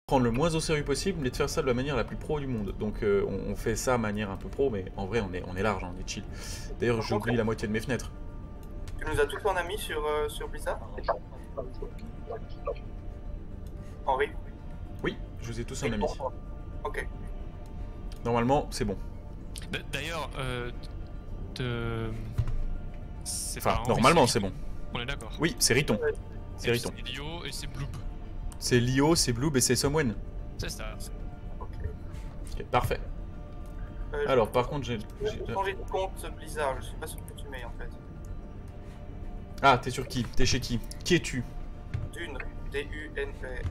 prendre le moins au sérieux possible, mais de faire ça de la manière la plus pro du monde. Donc on fait ça de manière un peu pro, mais en vrai on est large, hein, on est chill. D'ailleurs j'oublie la moitié de mes fenêtres. Tu nous as tous en ami sur Blizzard? Henri? Oui, je vous ai tous en ami. Ok. Normalement c'est bon. D'ailleurs, Enfin, normalement c'est bon. On est d'accord. Oui, c'est Riton. C'est Riton. C'est Lio et c'est Bloob. C'est Lio, c'est Bloob et c'est Someone. C'est ça. Ok, parfait. Alors par contre j'ai changé de compte Blizzard, je sais pas sur que tu mets en fait. Ah, t'es sur qui? T'es chez qui? Qui es-tu? Dune, D-U-N-R.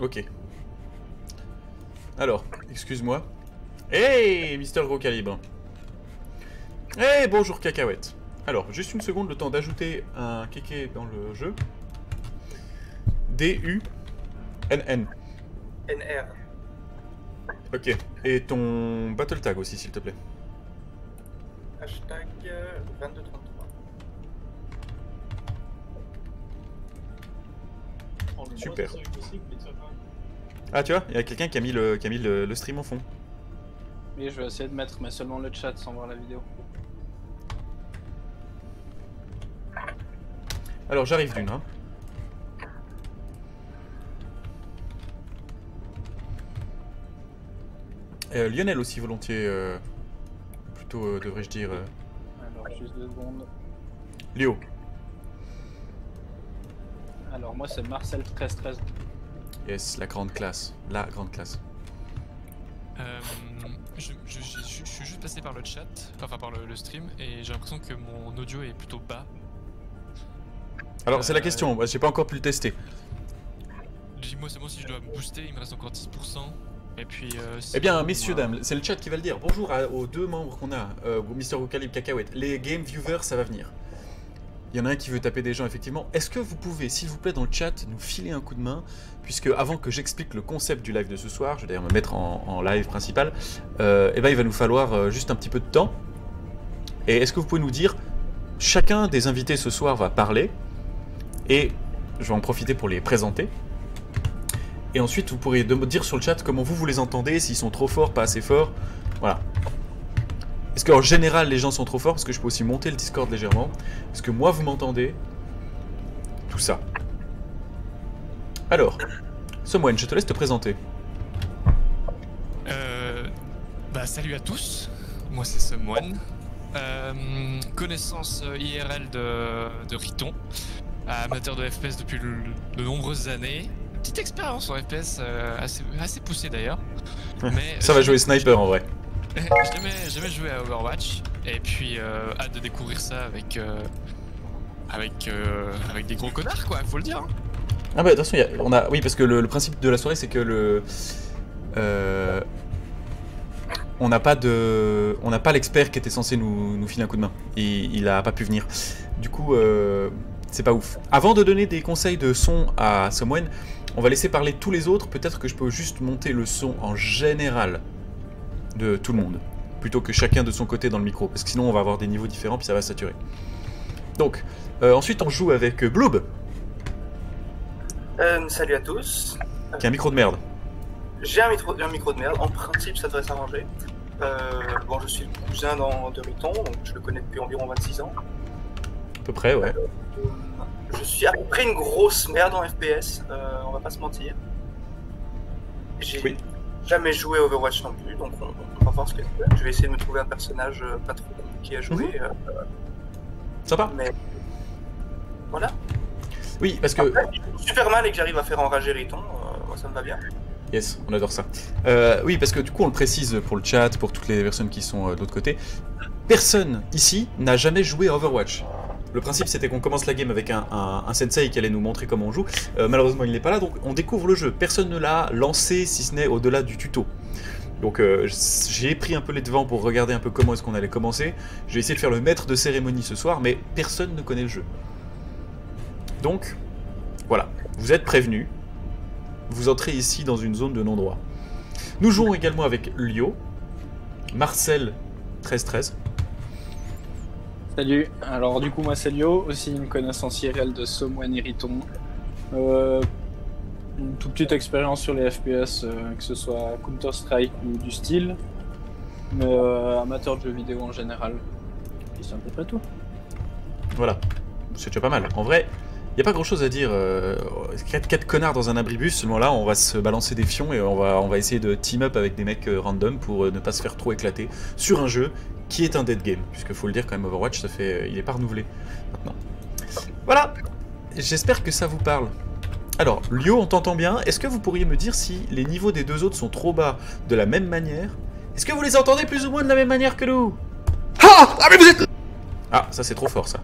Ok. Alors, excuse-moi. Hey, Mister Gros Calibre. Hey, bonjour Cacahuète. Alors, juste une seconde, le temps d'ajouter un kéké dans le jeu. D-U-N-N. N-R. Ok. Et ton battle tag aussi, s'il te plaît. Hashtag 2233. Super. Ah, tu vois, il y a quelqu'un qui a mis le stream en fond. Oui, je vais essayer de mettre, mais seulement le chat sans voir la vidéo. Alors, j'arrive d'une, hein. Lionel aussi, volontiers. Plutôt, devrais-je dire. Alors, juste 2 secondes. Léo. Alors, moi, c'est Marcel 1313. Yes, la grande classe. La grande classe. Je suis juste passé par le chat, enfin par le stream, et j'ai l'impression que mon audio est plutôt bas. Alors, c'est la question, j'ai pas encore pu le tester. Dis-moi seulement si je dois me booster, il me reste encore 10%. Et puis. Eh bien, messieurs, dames, c'est le chat qui va le dire. Bonjour aux deux membres qu'on a, Mister Gocalib, Cacahuète. Les game viewers, ça va venir. Il y en a un qui veut taper des gens, effectivement. Est-ce que vous pouvez, s'il vous plaît, dans le chat, nous filer un coup de main? Puisque, avant que j'explique le concept du live de ce soir, je vais d'ailleurs me mettre en live principal, eh ben, il va nous falloir juste un petit peu de temps. Et est-ce que vous pouvez nous dire, chacun des invités ce soir va parler, et je vais en profiter pour les présenter. Et ensuite, vous pourrez me dire sur le chat comment vous les entendez, s'ils sont trop forts, pas assez forts. Voilà. Est-ce qu'en général, les gens sont trop forts? Parce que je peux aussi monter le Discord légèrement. Est-ce que moi, vous m'entendez? Tout ça. Alors, Someone, je te laisse te présenter. Salut à tous. Moi, c'est Someone. Connaissance IRL de Riton. Amateur de FPS depuis de nombreuses années. Petite expérience en FPS, assez poussée d'ailleurs. Mais ça va jouer sniper en vrai. J'ai jamais joué à Overwatch, et puis hâte de découvrir ça avec des gros connards, quoi, faut le dire. Hein. Ah bah attention, oui, parce que le principe de la soirée, c'est que on n'a pas l'expert qui était censé nous filer un coup de main. Il a pas pu venir. Du coup, c'est pas ouf. Avant de donner des conseils de son à Someone, on va laisser parler tous les autres. Peut-être que je peux juste monter le son en général de tout le monde, plutôt que chacun de son côté dans le micro, parce que sinon on va avoir des niveaux différents puis ça va saturer. Donc, ensuite on joue avec Bloob. Salut à tous. Qui a un micro de merde. J'ai un micro de merde, en principe ça devrait s'arranger. Bon, je suis le cousin de Riton, donc je le connais depuis environ 26 ans. À peu près, ouais. Je suis à peu près une grosse merde en FPS, on va pas se mentir. J'ai jamais joué à Overwatch non plus, donc on va voir ce que c'est. Je vais essayer de me trouver un personnage pas trop compliqué à jouer. Sympa. Mais voilà. Oui, parce que... Après, je joue super mal et que j'arrive à faire enrager Riton, moi ça me va bien. Yes, on adore ça. Oui, parce que du coup on le précise pour le chat, pour toutes les personnes qui sont de l'autre côté. Personne ici n'a jamais joué à Overwatch. Le principe c'était qu'on commence la game avec un sensei qui allait nous montrer comment on joue. Malheureusement il n'est pas là, donc on découvre le jeu. Personne ne l'a lancé si ce n'est au-delà du tuto. Donc j'ai pris un peu les devants pour regarder un peu comment est-ce qu'on allait commencer. J'ai essayé de faire le maître de cérémonie ce soir, mais personne ne connaît le jeu. Donc, voilà, vous êtes prévenus. Vous entrez ici dans une zone de non-droit. Nous jouons également avec Lio, Marcel 1313. Salut, alors du coup moi c'est Lio, aussi une connaissance IRL de Somwen et Riton. Une toute petite expérience sur les FPS, que ce soit Counter-Strike ou du style, mais amateur de jeux vidéo en général. Et c'est à peu près tout. Voilà, c'est déjà pas mal. En vrai, y a pas grand chose à dire. 4 connards dans un abribus, seulement là on va se balancer des fions et on va essayer de team up avec des mecs random pour ne pas se faire trop éclater sur un jeu qui est un dead game. Puisque faut le dire quand même, Overwatch, il est pas renouvelé maintenant. Voilà, j'espère que ça vous parle. Alors, Lio, on t'entend bien. Est-ce que vous pourriez me dire si les niveaux des deux autres sont trop bas de la même manière? Est-ce que vous les entendez plus ou moins de la même manière que nous? Ah, mais vous êtes... Ah, ça c'est trop fort ça.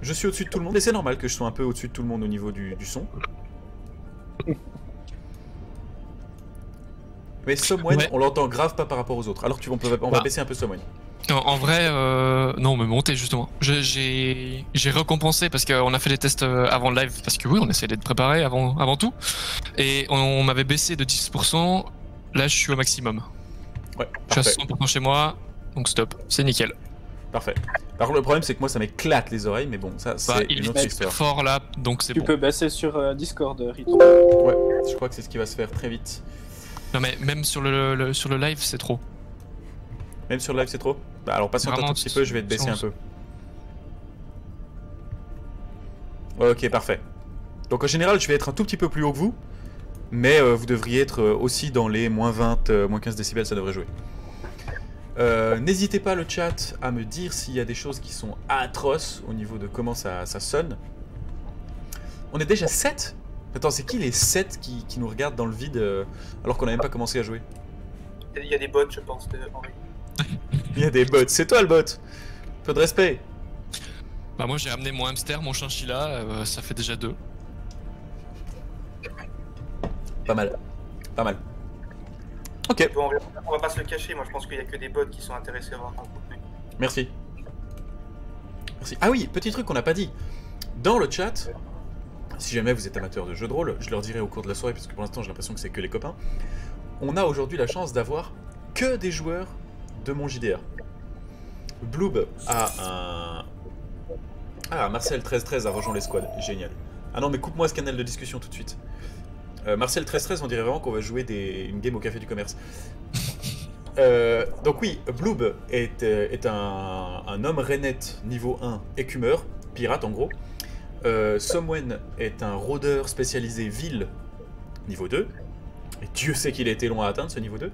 Je suis au-dessus de tout le monde, et c'est normal que je sois un peu au-dessus de tout le monde au niveau du son. Mais Somwen, ouais, on l'entend grave pas par rapport aux autres. Alors que on va baisser un peu Somwen. En vrai, non, mais monter justement. J'ai récompensé parce qu'on a fait des tests avant le live, parce que oui, on essayait d'être préparé avant tout. Et on m'avait baissé de 10%, là je suis au maximum. Ouais, je suis à 100% chez moi, donc stop, c'est nickel. Parfait. Par contre, le problème c'est que moi ça m'éclate les oreilles, mais bon, ça c'est une autre histoire. Fort là, donc c'est bon. Tu peux baisser sur Discord, Rito. Ouais, je crois que c'est ce qui va se faire très vite. Non mais même sur le live c'est trop. Même sur le live c'est trop? Bah alors patiente un tout petit peu, je vais te baisser un peu. Ok, parfait. Donc en général je vais être un tout petit peu plus haut que vous, mais vous devriez être aussi dans les moins 20, moins 15 décibels, ça devrait jouer. N'hésitez pas le chat à me dire s'il y a des choses qui sont atroces au niveau de comment ça sonne. On est déjà 7? Attends, c'est qui les 7 qui nous regardent dans le vide alors qu'on n'a même pas commencé à jouer? Il y a des bots, je pense, Henri. Il y a des bots, c'est toi le bot. Peu de respect. Bah moi j'ai amené mon hamster, mon chinchilla, ça fait déjà 2. Pas mal, pas mal. Ok. Bon, on va pas se le cacher, moi je pense qu'il y a que des bots qui sont intéressés à voir ton contenu. Merci. Merci. Ah oui, petit truc qu'on n'a pas dit. Dans le chat, si jamais vous êtes amateur de jeux de rôle, je leur dirai au cours de la soirée, parce que pour l'instant j'ai l'impression que c'est que les copains. On a aujourd'hui la chance d'avoir que des joueurs de mon JDR. Bloob a un... Ah, Marcel 1313 a rejoint les squads, génial. Ah non mais coupe-moi ce canal de discussion tout de suite. Marcel 1313, on dirait vraiment qu'on va jouer une game au café du commerce. Donc oui, Bloob est un homme rainette niveau 1, écumeur, pirate en gros. Somwen est un rôdeur spécialisé ville, niveau 2. Et Dieu sait qu'il a été long à atteindre ce niveau 2.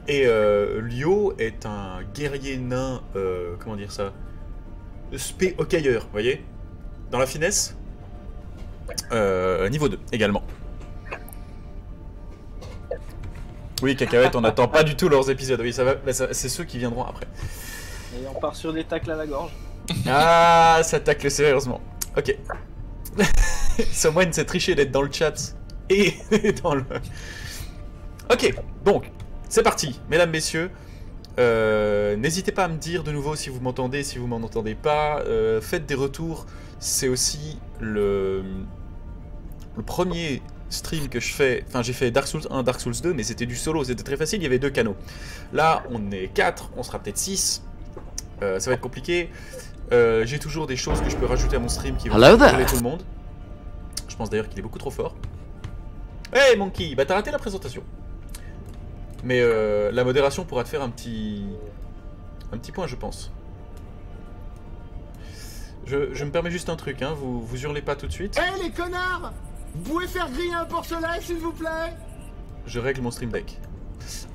Et Lio est un guerrier nain, comment dire ça, hockeyeur, vous voyez, dans la finesse, niveau 2 également. Oui, Cacahuète, on n'attend pas du tout leurs épisodes, oui, ça va, c'est ceux qui viendront après. Et on part sur des tacles à la gorge. Ah, ça tacle sérieusement. Ok. Somwen s'est triché d'être dans le chat et dans le... Ok, donc, c'est parti, mesdames, messieurs. N'hésitez pas à me dire de nouveau si vous m'entendez, si vous m'en entendez pas. Faites des retours, c'est aussi le premier stream que je fais. Enfin, j'ai fait Dark Souls 1, Dark Souls 2, mais c'était du solo, c'était très facile, il y avait 2 canaux. Là, on est 4, on sera peut-être 6. Ça va être compliqué. J'ai toujours des choses que je peux rajouter à mon stream qui vont brûler tout le monde. Je pense d'ailleurs qu'il est beaucoup trop fort. Hey Monkey, bah t'as raté la présentation. Mais la modération pourra te faire un petit point, je pense. Je me permets juste un truc, hein, vous hurlez pas tout de suite. Hey les connards! Vous pouvez faire griller un porcelain s'il vous plaît? Je règle mon stream deck.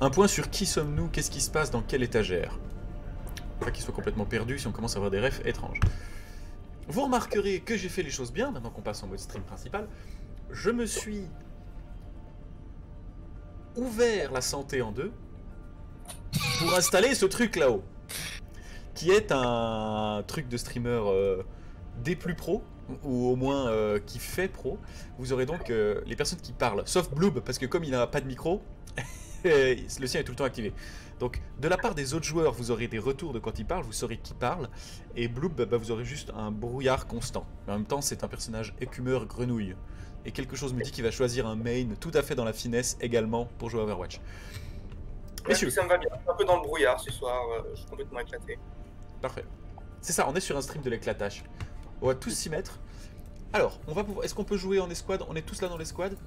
Un point sur qui sommes-nous, qu'est-ce qui se passe dans quelle étagère. Pas qu'il soit complètement perdu si on commence à avoir des refs étranges. Vous remarquerez que j'ai fait les choses bien, maintenant qu'on passe en mode stream principal. Je me suis ouvert la santé en deux pour installer ce truc là-haut, qui est un truc de streamer des plus pros, ou au moins qui fait pro. Vous aurez donc les personnes qui parlent, sauf Bloob, parce que comme il n'a pas de micro, le sien est tout le temps activé. Donc de la part des autres joueurs, vous aurez des retours de quand il parle, vous saurez qui parle, et Bloob, bah, vous aurez juste un brouillard constant. Mais en même temps, c'est un personnage écumeur grenouille. Et quelque chose me dit qu'il va choisir un main tout à fait dans la finesse également pour jouer à Overwatch. Messieurs. Ça me va bien. Un peu dans le brouillard ce soir. Je suis complètement éclaté. Parfait. C'est ça, on est sur un stream de l'éclatage. On va tous s'y mettre. Alors, est-ce qu'on peut jouer en escouade? On est tous là dans l'escouade?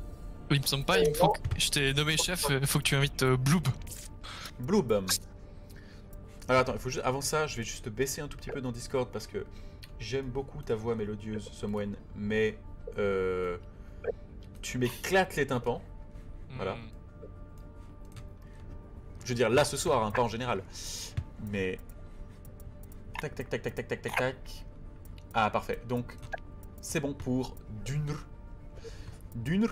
Oui, il me semble pas, il me faut que... Je t'ai nommé chef, il faut que tu invites Bloob. Bloob. Alors attends, il faut juste... avant ça, je vais juste baisser un tout petit peu dans Discord parce que j'aime beaucoup ta voix mélodieuse, Somwen, mais tu m'éclates les tympans. Voilà. Je veux dire là ce soir, hein, pas en général. Mais... Tac, tac, tac, tac, tac, tac, tac, tac. Ah, parfait. Donc, c'est bon pour Dunr. Dunr.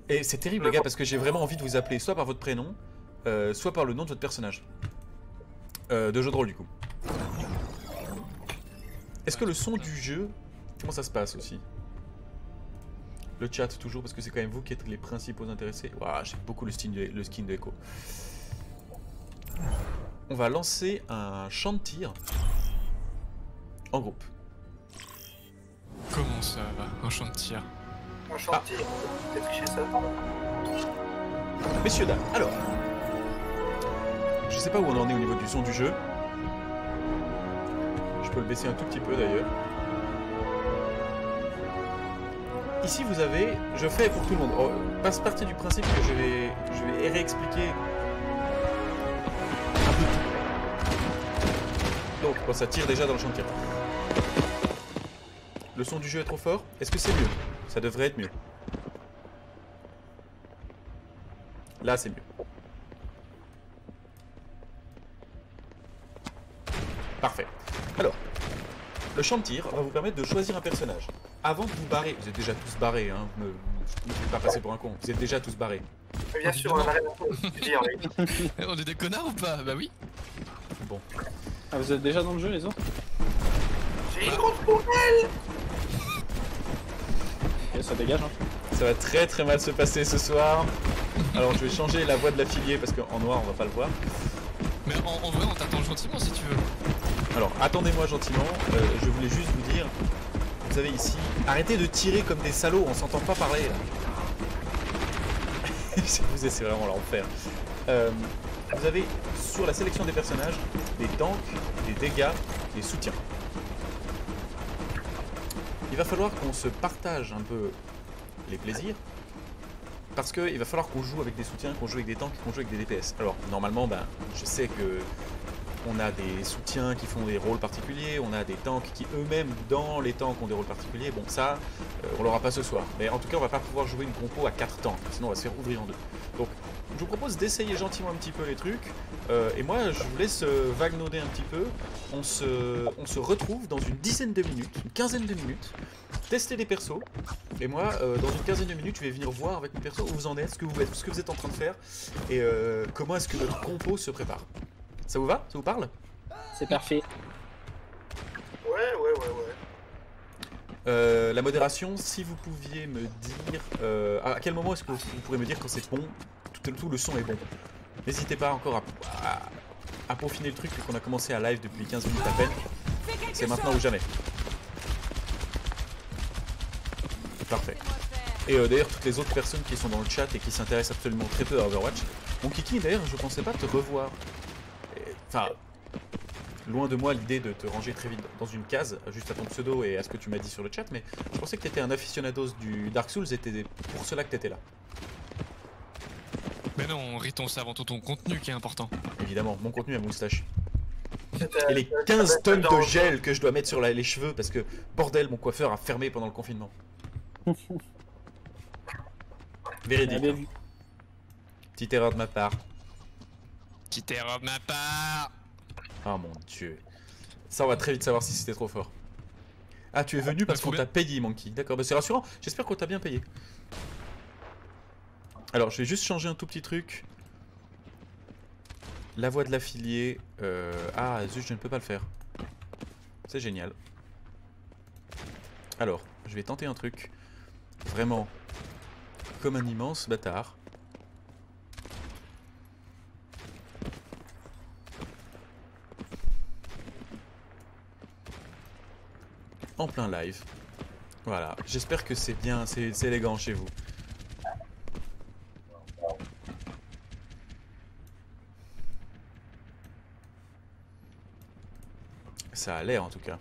Et c'est terrible, les gars, parce que j'ai vraiment envie de vous appeler soit par votre prénom, soit par le nom de votre personnage. De jeu de rôle, du coup. Est-ce que le son du jeu... Comment ça se passe, aussi? Le chat, toujours, parce que c'est quand même vous qui êtes les principaux intéressés. Waouh, j'aime beaucoup le skin de Echo. On va lancer un champ de tir en groupe. Comment ça va? Un champ de tir. Un chantier, t'as triché ça. Messieurs, dames, alors... Je sais pas où on en est au niveau du son du jeu. Je peux le baisser un tout petit peu d'ailleurs. Ici vous avez... Je fais pour tout le monde. Oh, passe partie du principe que je vais réexpliquer un peu tout. Donc, bon, ça tire déjà dans le champ de tir. Le son du jeu est trop fort? Est-ce que c'est mieux? Ça devrait être mieux. Là, c'est mieux. Parfait. Alors, le champ de tir va vous permettre de choisir un personnage. Avant de vous barrer, vous êtes déjà tous barrés, hein, ne me faites pas passer pour un con, vous êtes déjà tous barrés. Mais bien sûr, on a rien à dire, oui. On est des connards ou pas? Bah oui. Bon. Ah, vous êtes déjà dans le jeu, les autres? J'ai une grosse poubelle. Ok, ça dégage, hein. Ça va très très mal se passer ce soir. Alors je vais changer la voix de l'affilié parce qu'en noir on va pas le voir. Mais en vrai, on t'attend gentiment si tu veux. Alors attendez-moi gentiment, je voulais juste vous dire, vous avez ici, arrêtez de tirer comme des salauds, on s'entend pas parler là. C'est vraiment l'enfer. Vous avez sur la sélection des personnages des tanks, des dégâts, des soutiens. Il va falloir qu'on se partage un peu les plaisirs. Parce qu'il va falloir qu'on joue avec des soutiens, qu'on joue avec des tanks, qu'on joue avec des DPS. Alors normalement, ben, je sais que on a des soutiens qui font des rôles particuliers, on a des tanks qui eux-mêmes dans les tanks ont des rôles particuliers. Bon ça, on l'aura pas ce soir. Mais en tout cas, on va pas pouvoir jouer une compo à 4 tanks, sinon on va se faire ouvrir en deux. Donc je vous propose d'essayer gentiment un petit peu les trucs. Et moi, je vous laisse vaguenoder un petit peu. On se retrouve dans une dizaine de minutes, une quinzaine de minutes. Tester les persos, et moi, dans une quinzaine de minutes, je vais venir voir avec mes persos où vous en êtes, ce que vous êtes en train de faire, et comment est-ce que notre compo se prépare. Ça vous va? Ça vous parle? C'est parfait. Ouais. La modération, si vous pouviez me dire... à quel moment est-ce que vous pourrez me dire quand c'est bon, tout le son est bon? N'hésitez pas encore à peaufiner le truc, vu qu'on a commencé à live depuis 15 minutes à peine. C'est maintenant ou jamais. Parfait. Et d'ailleurs, toutes les autres personnes qui sont dans le chat et qui s'intéressent absolument très peu à Overwatch. Mon Kiki, d'ailleurs, je pensais pas te revoir. Enfin, loin de moi l'idée de te ranger très vite dans une case, juste à ton pseudo et à ce que tu m'as dit sur le chat, mais je pensais que t'étais un aficionados du Dark Souls et c'était pour cela que t'étais là. Mais non, Riton, c'est avant tout ton contenu qui est important. Évidemment, mon contenu à moustache. Et les 15 tonnes de gel que je dois mettre sur les cheveux parce que, bordel, mon coiffeur a fermé pendant le confinement. Véridique. Hein. Petite erreur de ma part. Petite erreur de ma part. Oh mon dieu. Ça, on va très vite savoir si c'était trop fort. Ah, tu es venu parce qu'on t'a payé, Monkey. D'accord, bah c'est rassurant. J'espère qu'on t'a bien payé. Alors, je vais juste changer un tout petit truc. La voix de l'affilié. Ah, zut, je ne peux pas le faire. C'est génial. Alors, je vais tenter un truc. Vraiment. Comme un immense bâtard. En plein live. Voilà. J'espère que c'est bien, c'est élégant chez vous. Ça a l'air en tout cas.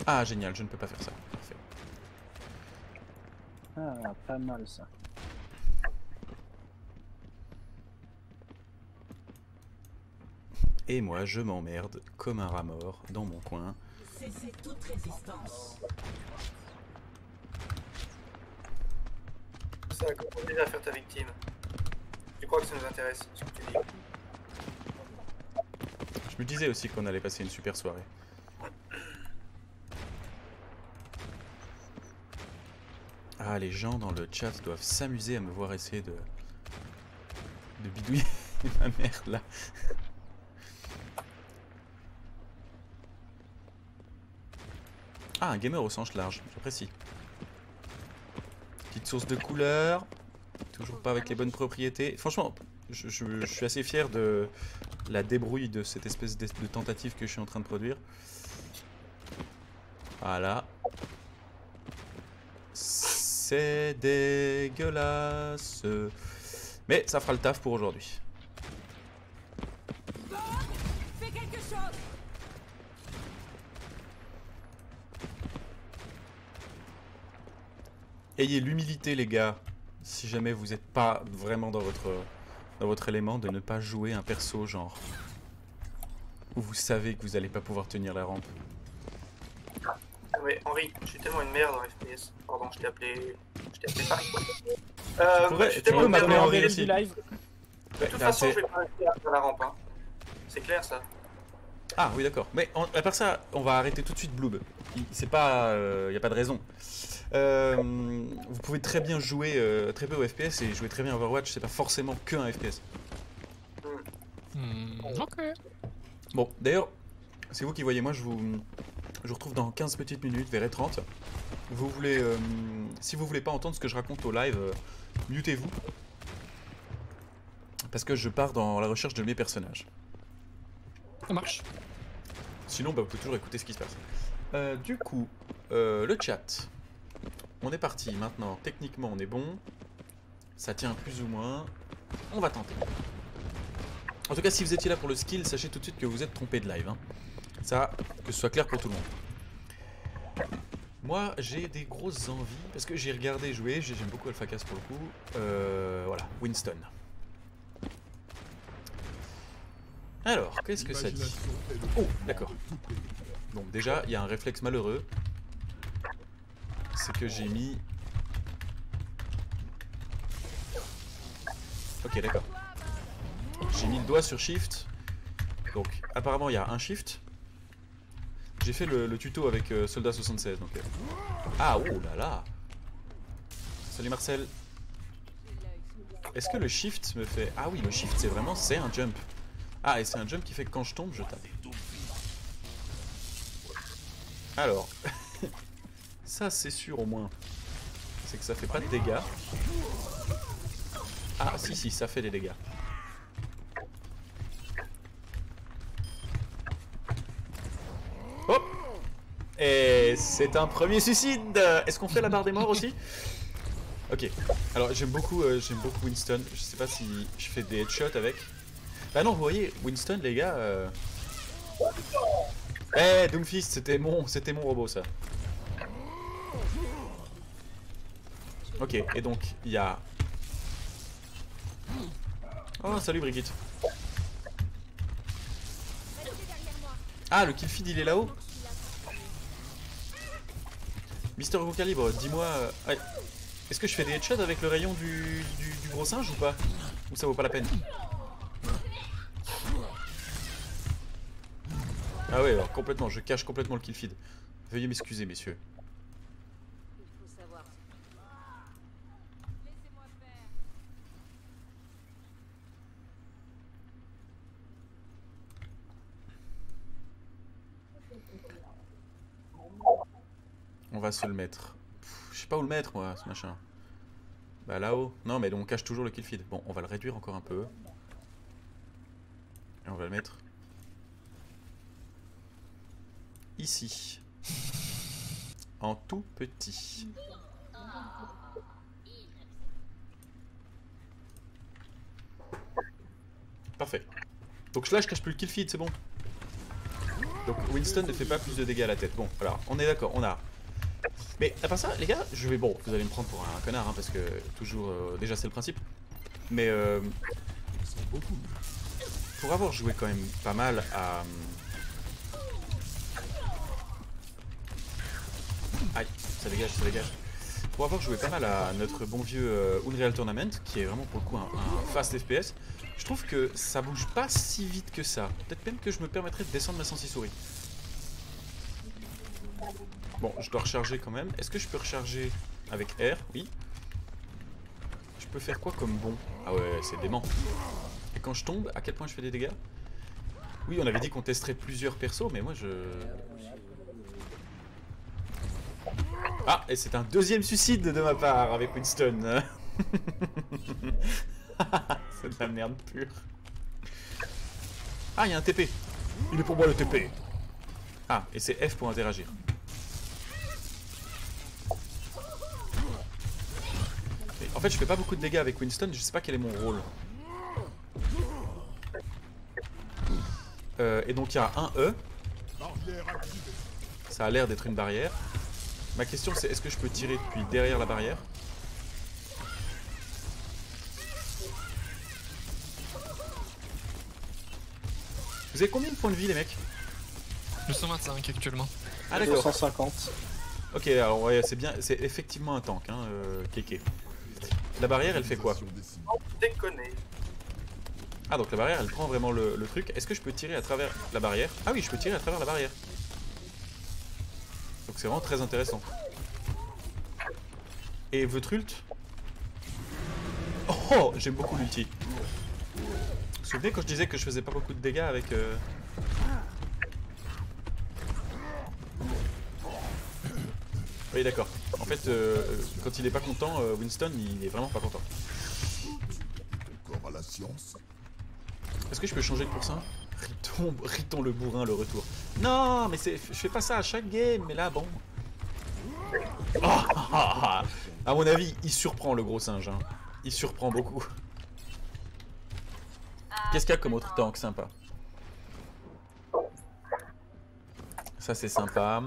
Ah génial, je ne peux pas faire ça. Parfait. Ah, pas mal ça. Et moi je m'emmerde comme un rat mort dans mon coin. Cessez toute résistance. Ça, comment déjà faire ta victime? Tu crois que ça nous intéresse, ce que tu dis? Je me disais aussi qu'on allait passer une super soirée. Ah, les gens dans le chat doivent s'amuser à me voir essayer de bidouiller ma merde là. Ah, un gamer au sens large, j'apprécie. Petite source de couleur, toujours pas avec les bonnes propriétés. Franchement, je suis assez fier de la débrouille de cette espèce de tentative que je suis en train de produire. Voilà. C'est dégueulasse. Mais ça fera le taf pour aujourd'hui. Fais quelque chose. Ayez l'humilité les gars, si jamais vous n'êtes pas vraiment dans votre élément, de ne pas jouer un perso genre où vous savez que vous n'allez pas pouvoir tenir la rampe. Mais Henri, je suis tellement une merde en FPS. Pardon, je t'ai appelé Paris. Tu peux m'appeler Henri aussi. Live. De toute façon, je vais pas rester à la rampe. Hein. C'est clair ça. Ah oui d'accord, mais à part ça, on va arrêter tout de suite Bloob. C'est pas, y a pas de raison. Vous pouvez très bien jouer très peu au FPS et jouer très bien à Overwatch, c'est pas forcément que un FPS. Ok. Bon, d'ailleurs, c'est vous qui voyez, moi je vous retrouve dans 15 petites minutes, vers 30. Vous voulez, si vous voulez pas entendre ce que je raconte au live, mutez-vous. Parce que je pars dans la recherche de mes personnages. Ça marche. Sinon, bah, vous pouvez toujours écouter ce qui se passe. Du coup, le chat. On est parti maintenant. Techniquement, on est bon. Ça tient plus ou moins. On va tenter. En tout cas, si vous étiez là pour le skill, sachez tout de suite que vous êtes trompé de live. Hein. Ça, que ce soit clair pour tout le monde. Moi, j'ai des grosses envies, parce que j'ai regardé jouer, j'aime beaucoup AlphaCast pour le coup. Voilà, Winston. Alors, qu'est-ce que ça dit? Oh, d'accord. Bon, déjà, il y a un réflexe malheureux. C'est que j'ai mis... Ok, d'accord. J'ai mis le doigt sur Shift. Donc, apparemment, il y a un Shift. J'ai fait le tuto avec Soldat 76, donc... Ah, oh là là! Salut Marcel. Est-ce que le Shift me fait... Ah oui, le Shift, c'est vraiment... C'est un jump. Ah, et c'est un jump qui fait que quand je tombe, je tape. Alors... Ça, c'est sûr au moins. C'est que ça fait pas de dégâts. Ah, si, ça fait des dégâts. Hop! Et c'est un premier suicide. Est-ce qu'on fait la barre des morts aussi? Ok. Alors, j'aime beaucoup Winston. Je sais pas si je fais des headshots avec. Bah non, vous voyez, Winston, les gars... Eh, Doomfist, c'était mon robot, ça. Ok, et donc, il y a... Oh, salut Brigitte. Ah, le killfeed, il est là-haut. Mister Gros Calibre, dis-moi... Est-ce que je fais des headshots avec le rayon du gros singe ou pas? Ou ça vaut pas la peine? Ah ouais, alors complètement, je cache complètement le killfeed. Veuillez m'excuser, messieurs. On va se le mettre. Je sais pas où le mettre, moi, ce machin. Bah là-haut. Non, mais on cache toujours le killfeed. Bon, on va le réduire encore un peu. Et on va le mettre... ici. En tout petit. Parfait. Donc là, je cache plus le kill feed, c'est bon. Donc Winston ne fait pas plus de dégâts à la tête. Bon, alors, on est d'accord, on a... Mais à part ça, les gars, je vais... Bon, vous allez me prendre pour un connard, hein, parce que toujours... déjà, c'est le principe. Mais pour avoir joué quand même pas mal à... Aïe, ça dégage, ça dégage. Pour avoir joué pas mal à notre bon vieux Unreal Tournament, qui est vraiment pour le coup un fast FPS, je trouve que ça bouge pas si vite que ça. Peut-être même que je me permettrais de descendre ma sensi souris. Bon, je dois recharger quand même. Est-ce que je peux recharger avec R? Oui. Je peux faire quoi comme bon? Ah ouais, c'est dément. Et quand je tombe, à quel point je fais des dégâts? Oui, on avait dit qu'on testerait plusieurs persos, mais moi je... Ah, et c'est un deuxième suicide de ma part avec Winston. C'est de la merde pure. Ah, il y a un TP. Il est pour moi le TP. Ah, et c'est F pour interagir. Et en fait, je fais pas beaucoup de dégâts avec Winston, je sais pas quel est mon rôle. Et donc il y a un E. Ça a l'air d'être une barrière. Ma question c'est, est-ce que je peux tirer depuis derrière la barrière? Vous avez combien de points de vie les mecs? 225 actuellement. Ah d'accord. 250. Ok, alors ouais, c'est bien, c'est effectivement un tank, hein, Kéké. La barrière elle fait quoi? Déconner. Ah donc la barrière elle prend vraiment le truc. Est-ce que je peux tirer à travers la barrière? Ah oui, je peux tirer à travers la barrière. Donc c'est vraiment très intéressant. Et votre ult? Oh, j'aime beaucoup l'ulti. Vous vous souvenez quand je disais que je faisais pas beaucoup de dégâts avec... Oui d'accord. En fait, quand il est pas content, Winston il est vraiment pas content. À la science. Est-ce que je peux changer de pourcent? Riton le bourrin, le retour. Non, mais je fais pas ça à chaque game, mais là, bon. Oh, à mon avis, il surprend le gros singe. Hein. Il surprend beaucoup. Qu'est-ce qu'il y a comme autre tank sympa? Ça, c'est sympa.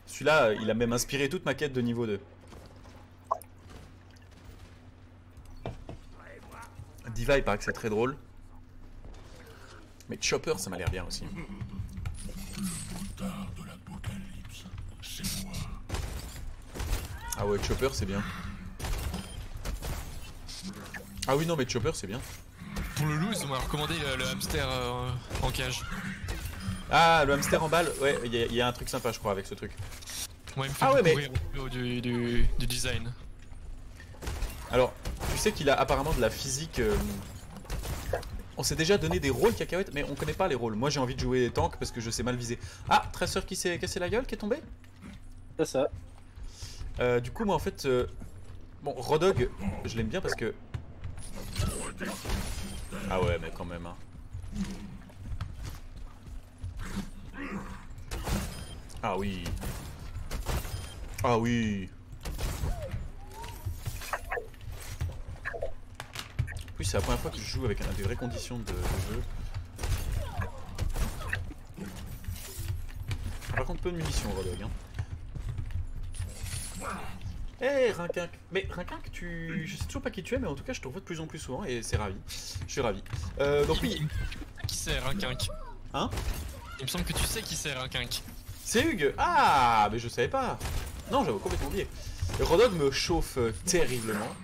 Celui-là, il a même inspiré toute ma quête de niveau 2. Diva, il paraît que c'est très drôle. Mais Chopper, ça m'a l'air bien aussi. Ah ouais, Chopper, c'est bien. Ah oui, non, mais Chopper, c'est bien. Pour le loup, ils m'ont recommandé le hamster en cage. Ah, le hamster en balle, ouais, il y a un truc sympa, je crois, avec ce truc. Moi, il me fait Ah ouais, mais... courir du design. Alors, tu sais qu'il a apparemment de la physique... On s'est déjà donné des rôles cacahuètes, mais on connaît pas les rôles. Moi j'ai envie de jouer des tanks parce que je sais mal viser. Ah, Tracer qui s'est cassé la gueule, qui est tombé? C'est ça. Du coup moi en fait... Bon, Rodog, je l'aime bien parce que... Ah ouais, mais quand même, hein. Ah oui. Ah oui. Oui, c'est la première fois que je joue avec des vraies conditions de jeu. Par contre, peu de munitions, Rodog. Hein. Hey, Rinquinque. Mais Rinquinque, je sais toujours pas qui tu es, mais en tout cas, je te revois de plus en plus souvent et c'est ravi. Je suis ravi. Donc oui. Qui c'est Rinquinque? Hein? Il me semble que tu sais qui c'est Rinquinque. C'est Hugues. Ah, mais je savais pas. Non, j'avais complètement oublié. Rodog me chauffe terriblement.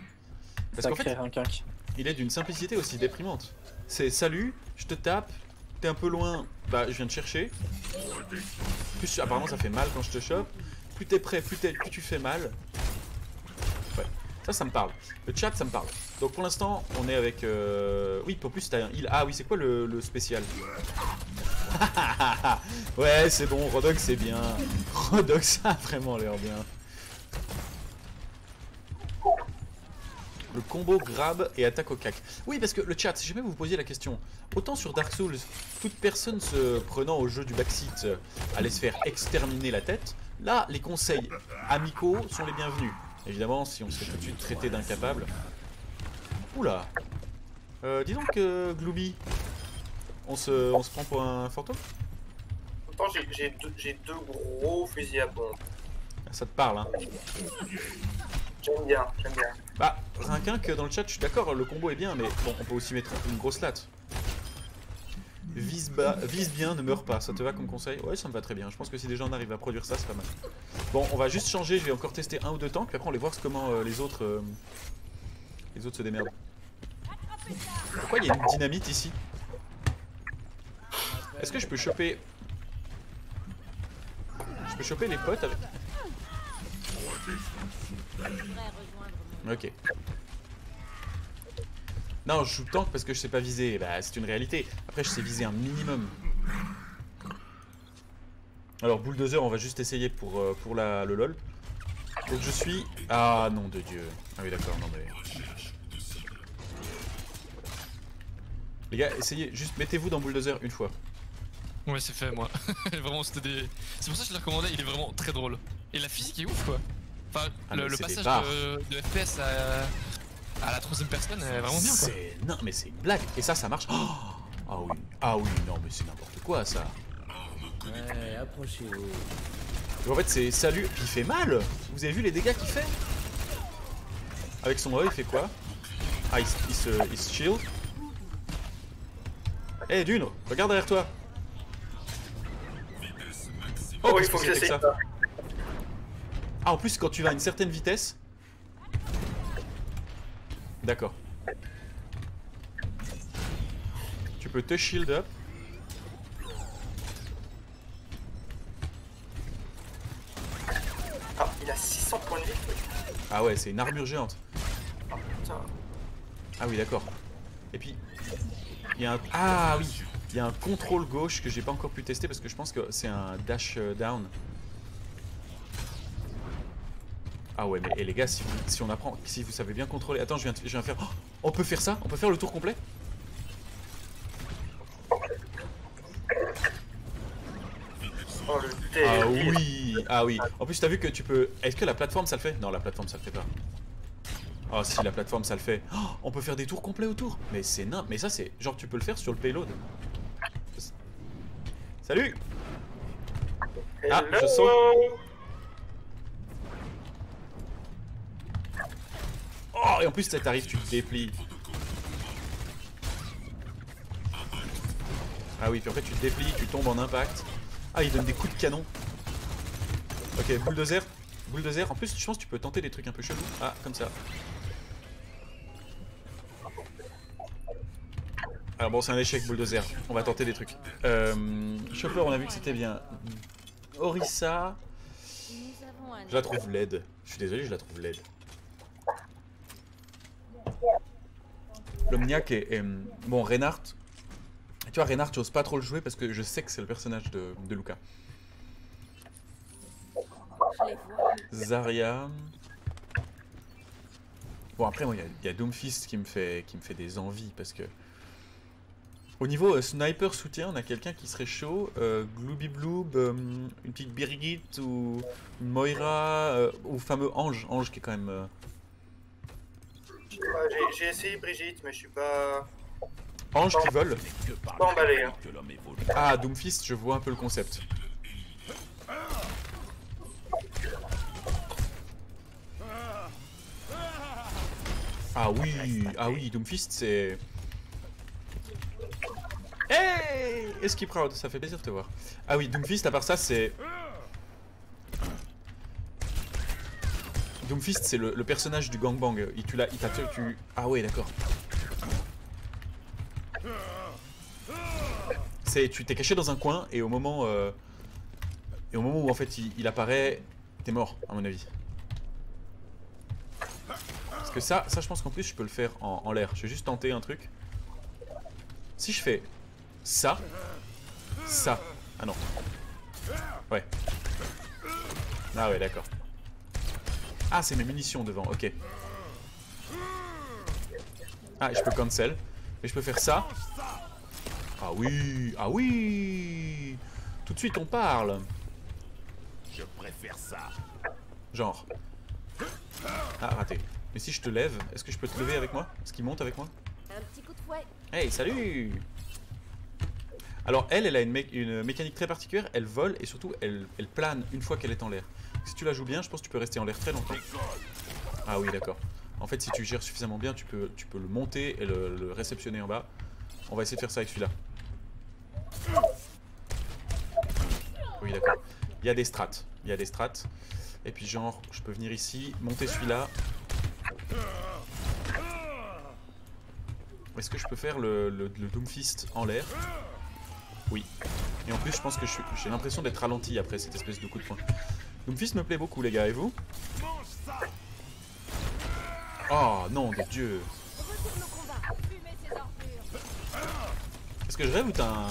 Parce qu'en fait, Rinquinque. Il est d'une simplicité aussi déprimante. C'est salut, je te tape, t'es un peu loin, bah je viens te chercher. Plus apparemment ça fait mal quand je te chope. Plus t'es prêt, plus tu fais mal. Ouais, ça me parle. Le chat ça me parle. Donc pour l'instant on est avec... Oui, pour plus t'as un heal. Ah oui, c'est quoi le spécial? Ouais, c'est bon, Rodog c'est bien. Rodog ça a vraiment l'air bien. Le combo grab et attaque au cac. Oui, parce que le chat, si jamais vous vous posiez la question, autant sur Dark Souls, toute personne se prenant au jeu du backseat allait se faire exterminer la tête, là, les conseils amicaux sont les bienvenus. Évidemment, si on se fait tout de suite traiter d'incapable... Oula! Dis donc, Glooby, on se prend pour un fantôme? Pourtant, j'ai deux gros fusils à pompe. Ça te parle, hein? J'aime bien, j'aime bien. Bah, Rinquin, que dans le chat, je suis d'accord, le combo est bien, mais bon, on peut aussi mettre une grosse latte. Vise bien, ne meurs pas, ça te va comme conseil? Ouais, ça me va très bien, je pense que si des gens arrivent à produire ça, c'est pas mal. Bon, on va juste changer, je vais encore tester 1 ou 2 temps, puis après on va voir comment les autres se démerdent. Pourquoi il y a une dynamite ici? Est-ce que je peux choper... Je peux choper les potes avec... Ok. Non, je joue tank parce que je sais pas viser. Bah, c'est une réalité. Après, je sais viser un minimum. Alors, bulldozer, on va juste essayer pour le LOL. Donc, je suis... Ah, nom de Dieu. Ah oui, d'accord, non mais... Les gars, essayez, juste mettez-vous dans bulldozer une fois. Ouais, c'est fait, moi. Vraiment, c'était des... C'est pour ça que je l'ai recommandé, il est vraiment très drôle. Et la physique est ouf, quoi. Enfin, le passage de FPS à la troisième personne est vraiment bien, quoi. Non, mais c'est une blague. Et ça marche. Oh, ah oui, non, mais c'est n'importe quoi, ça. Ouais, approchez-vous. En fait, c'est salut, puis il fait mal. Vous avez vu les dégâts qu'il fait? Avec son E, il fait quoi? Ah, il se shield. Eh, Dune, regarde derrière toi. Oh, il qu'est-ce faut que c'était j'essaye ça? ça. Ah, en plus, quand tu vas à une certaine vitesse... D'accord. Tu peux te shield up. Ah, il a 600 points de vie. Ah ouais, c'est une armure géante. Ah, putain. Ah oui, d'accord. Et puis, il y a un... Ah oui, il y a un contrôle gauche que j'ai pas encore pu tester parce que je pense que c'est un dash down. Ah ouais, mais et les gars, si on apprend, si vous savez bien contrôler... Attends, je viens faire... Oh, on peut faire ça? On peut faire le tour complet? Oh, le Ah délire. oui, ah oui. En plus, t'as vu que tu peux... Est-ce que la plateforme, ça le fait? Non, la plateforme, ça le fait pas. Oh si, la plateforme, ça le fait. Oh, on peut faire des tours complets autour. Mais c'est nain. Mais ça, c'est... Genre, tu peux le faire sur le payload. Salut! Ah, je saute. Oh, et en plus, ça t'arrive, tu te déplies. Ah oui, puis en fait, tu te déplies, tu tombes en impact. Ah, il donne des coups de canon. Ok, bulldozer. Bulldozer. En plus, je pense que tu peux tenter des trucs un peu chelous. Ah, comme ça. Alors bon, c'est un échec, bulldozer. On va tenter des trucs. Chauffeur, on a vu que c'était bien. Orisa. Je la trouve laide. Je suis désolé, je la trouve laide. L'Omniac est... Bon, Reinhardt... Tu vois, Reinhardt, j'ose pas trop le jouer parce que je sais que c'est le personnage de Luca. Zarya... Bon, après, moi, il y a Doomfist qui me fait des envies parce que... Au niveau sniper soutien, on a quelqu'un qui serait chaud. Glooby Bloob, une petite Birgit ou une Moira, ou fameux Ange. Ange qui est quand même... J'ai essayé Brigitte, mais je suis pas... Ange qui vole. Pas emballé. Hein. Ah, Doomfist, je vois un peu le concept. Ah oui, Doomfist, c'est... Hey, Escape Proud, ça fait plaisir de te voir. Ah oui, Doomfist, à part ça, c'est... Doomfist, c'est le personnage du gangbang. Ah ouais, d'accord. Tu t'es caché dans un coin et au moment où en fait il apparaît, t'es mort, à mon avis. Parce que ça je pense qu'en plus je peux le faire en l'air. Je vais juste tenter un truc. Si je fais ça. Ah non. Ouais. Ah ouais, d'accord. Ah, c'est mes munitions devant, ok. Ah, je peux cancel. Mais je peux faire ça. Ah oui. Tout de suite, on parle. Je préfère ça. Genre. Ah, raté. Mais si je te lève, est-ce que je peux te lever avec moi? Est-ce qu'il monte avec moi? Un petit coup de fouet. Hey, salut! Alors elle a une mécanique très particulière, elle vole et surtout elle plane une fois qu'elle est en l'air. Si tu la joues bien, je pense que tu peux rester en l'air très longtemps. Ah oui, d'accord. En fait, si tu gères suffisamment bien, tu peux le monter et le réceptionner en bas. On va essayer de faire ça avec celui-là. Oui, d'accord. Il y a des strates. Il y a des strates. Et puis genre, je peux venir ici, monter celui-là. Est-ce que je peux faire le Doomfist en l'air? Oui. Et en plus, je pense que j'ai l'impression d'être ralenti après cette espèce de coup de poing. Doomfist me plaît beaucoup, les gars, et vous? Oh, non, de Dieu. Est-ce que je rêve ou t'as un...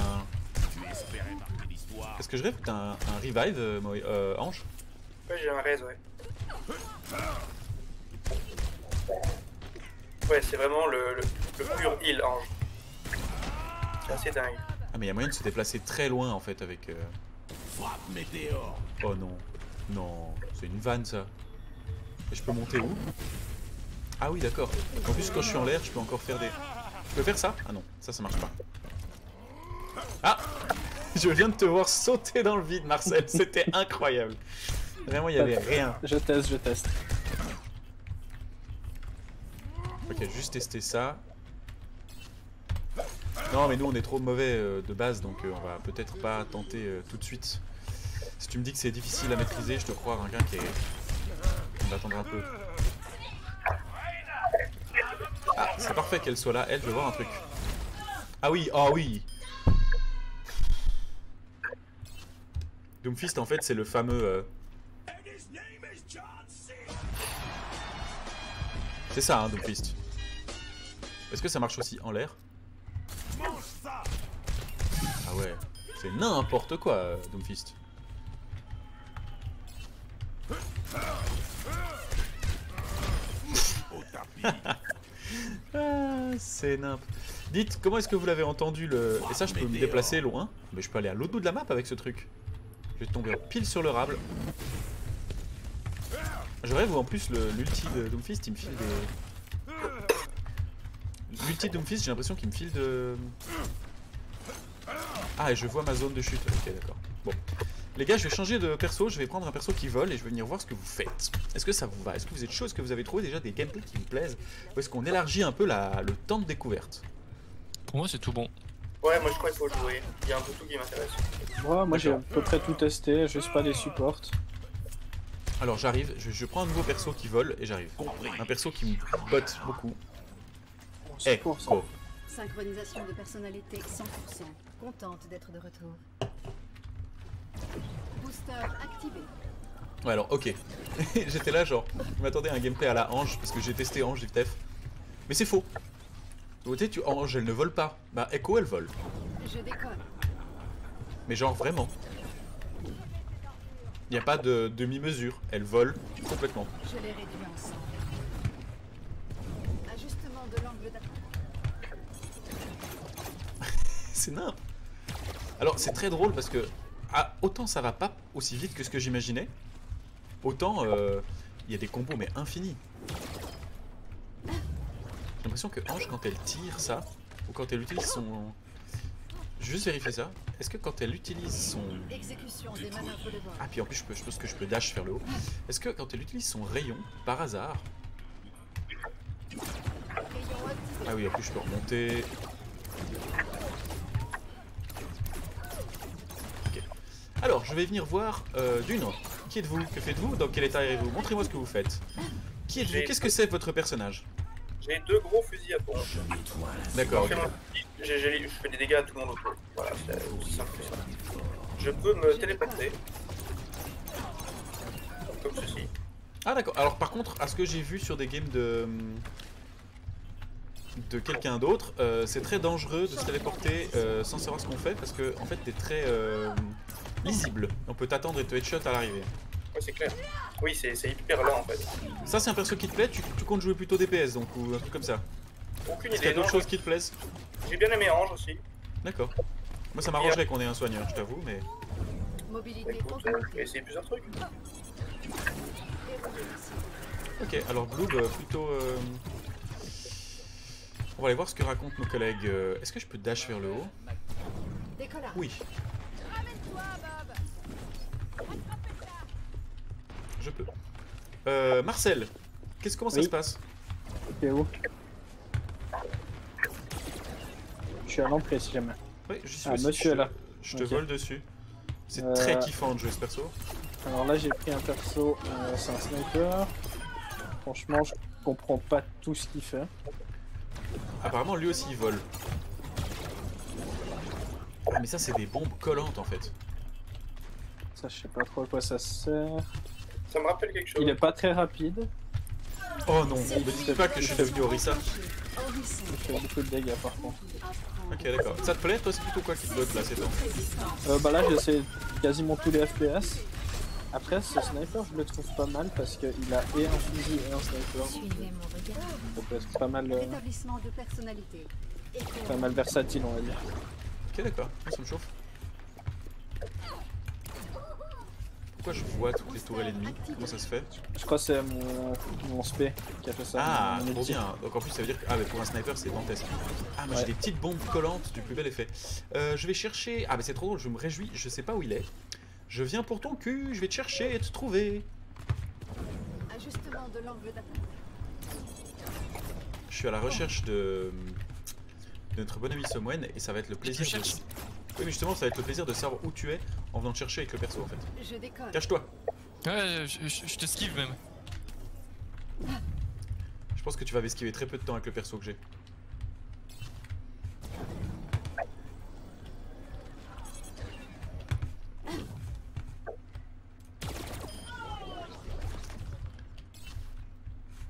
Est-ce que je rêve ou t'as un revive, Ange? Ouais, j'ai un raise, ouais. Ouais, c'est vraiment le pur heal, Ange. C'est assez dingue. Ah mais il y a moyen de se déplacer très loin en fait avec... Frappe météore. Oh non. Non, c'est une vanne ça. Et je peux monter où? Ah oui d'accord. En plus quand je suis en l'air je peux encore faire des... Je peux faire ça? Ah non, ça marche pas. Ah. Je viens de te voir sauter dans le vide Marcel, c'était incroyable. Vraiment il y avait rien. Je teste. Ok, juste tester ça. Non mais nous on est trop mauvais de base donc on va peut-être pas tenter tout de suite. Si tu me dis que c'est difficile à maîtriser, je te crois un gars qui est... On va attendre un peu. Ah c'est parfait qu'elle soit là, elle, je veux voir un truc. Ah oui, oh oui. Doomfist en fait c'est le fameux... C'est ça hein, Doomfist. Est-ce que ça marche aussi en l'air? Ah ouais, c'est n'importe quoi, Doomfist. Ah, c'est nimp. Dites, comment est-ce que vous l'avez entendu le... Et ça, je peux me déplacer loin. Mais je peux aller à l'autre bout de la map avec ce truc. Je vais tomber pile sur le rable. Je rêve où en plus l'ulti de Doomfist, il me file des... L'ulti de Doomfist, j'ai l'impression qu'il me file de... Ah, et je vois ma zone de chute. Ok, d'accord. Bon. Les gars, je vais changer de perso. Je vais prendre un perso qui vole et je vais venir voir ce que vous faites. Est-ce que ça vous va? Est-ce que vous êtes chaud? Est-ce que vous avez trouvé déjà des gameplays qui vous plaisent? Ou est-ce qu'on élargit un peu le temps de découverte? Pour moi, c'est tout bon. Ouais, moi je crois qu'il faut jouer. Il y a un peu tout qui m'intéresse. Ouais, moi j'ai à peu près tout testé, juste pas les supports. Alors j'arrive, je prends un nouveau perso qui vole et j'arrive. Un perso qui me botte beaucoup. Eh, go. Synchronisation de personnalité 100%. Contente d'être de retour. Booster activé. Ouais alors ok. J'étais là genre, je m'attendais à un gameplay à la Ange, parce que j'ai testé Ange Viftef. Mais c'est faux. Tu Ange elle ne vole pas. Bah Echo elle vole. Je décolle. Mais genre vraiment. Il n'y a pas de demi-mesure, elle vole complètement. Je les réduis ensemble. Ajustement de l'angle d'attaque. C'est nimp. Alors c'est très drôle parce que autant ça va pas aussi vite que ce que j'imaginais, autant il y a des combos mais infinis. J'ai l'impression que Ange quand elle tire ça, ou quand elle utilise son... Je vais juste vérifier ça. Est-ce que quand elle utilise son... Exécution des manœuvres de vol. Ah puis en plus je pense que je peux dash vers le haut. Est-ce que quand elle utilise son rayon, par hasard... Ah oui en plus je peux remonter... Ok. Alors je vais venir voir Dune. Qui êtes-vous? Que faites-vous? Dans quel état êtes-vous? Montrez-moi ce que vous faites. Qui êtes-vous? Qu'est-ce que c'est votre personnage? J'ai deux gros fusils à pompe. D'accord. Okay. Je fais des dégâts à tout le monde autour. Voilà, c'est aussi simple que ça. Je peux me téléporter. Comme ceci. Ah d'accord. Alors par contre, à ce que j'ai vu sur des games de quelqu'un d'autre, c'est très dangereux de se téléporter sans savoir ce qu'on fait parce que en fait t'es très lisible. On peut t'attendre et te headshot à l'arrivée. Ouais c'est clair. Oui c'est hyper lent en fait. Ça c'est un perso qui te plaît, tu comptes jouer plutôt DPS donc ou un truc comme ça? Aucune idée. Est-ce qu'il y a d'autres choses qui te plaisent? J'ai bien aimé Ange aussi. D'accord. Moi ça m'arrangerait qu'on ait un soigneur, je t'avoue, mais... Mobilité écoute, je vais essayer plusieurs trucs. Ok, alors Bloob plutôt... On va aller voir ce que racontent nos collègues. Est-ce que je peux dash vers le haut? Décollage. Oui. Je peux. Marcel, comment ça Oui. se passe? T'es où? Je suis à l'entrée si jamais. Oui, j'y suis Ah, aussi. monsieur est là. Je te Ok. vole dessus. C'est très kiffant de jouer ce perso. Alors là j'ai pris un perso, c'est un sniper. Franchement je comprends pas tout ce qu'il fait. Apparemment, lui aussi, il vole. Ah, mais ça, c'est des bombes collantes, en fait. Ça je sais pas trop à quoi ça sert. Ça me rappelle quelque chose. Il est pas très rapide. Oh non, ne me dites pas que je suis devenu Orisa. Il fait beaucoup de dégâts par contre. Ok, d'accord. Ça te plaît? Toi, c'est plutôt quoi qui te bloque, là, c'est temps? Bah là j'ai quasiment tous les FPS. Après ce sniper je le trouve pas mal parce qu'il a et un fusil et un sniper. Suivez mon regard. Ça peut être Établissement de personnalité. pas mal versatile on va dire. Ok, d'accord. Ça me chauffe. Pourquoi je vois toutes les tourelles ennemies? Comment ça se fait? Je crois que c'est mon spé qui a fait ça. Ah, mon trop ulti. bien. Donc en plus, ça veut dire que... Ah, mais pour un sniper, c'est dantesque. Ah, mais j'ai Ouais. des petites bombes collantes du plus bel effet. Je vais chercher... Ah, mais c'est trop drôle, je me réjouis. Je sais pas où il est. Je viens pour ton cul, je vais te chercher et te trouver. Ajustement de l'angle d'attaque. Je suis à la recherche de notre bon ami Somwen et ça va être le plaisir de... cherches? Oui, mais justement, ça va être le plaisir de savoir où tu es en venant te chercher avec le perso, en fait. Je décolle. Cache-toi. Ouais, je te skive même. Je pense que tu vas esquiver très peu de temps avec le perso que j'ai.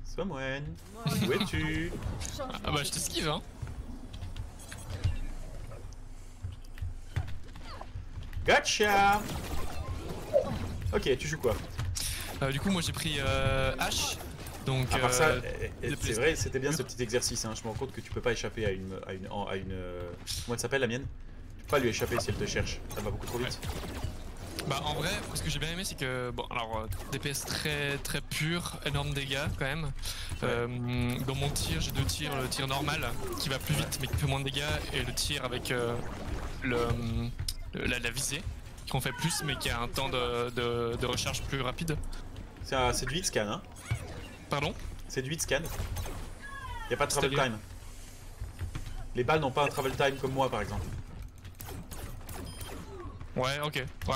Somwen, où es-tu? Ah bah je te skive hein. Gotcha. Ok, tu joues quoi? Du coup moi j'ai pris H. Donc À part ça, le c'est plaisir. vrai, c'était bien ce petit exercice. Hein. Je me rends compte que tu peux pas échapper à une comment elle s'appelle la mienne? Tu peux pas lui échapper si elle te cherche. Ça va beaucoup trop vite. Bah en vrai, ce que j'ai bien aimé c'est que bon alors DPS très pur, énorme dégâts quand même. Dans mon tir j'ai deux tirs, le tir normal qui va plus vite mais qui fait moins de dégâts et le tir avec la visée qu'on fait plus mais qui a un temps de recharge plus rapide. C'est du hit scan, hein? Pardon? C'est du hit scan. Y a pas de travel C'est-à-dire time. Les balles n'ont pas un travel time comme moi par exemple. Ouais ok. Ouais,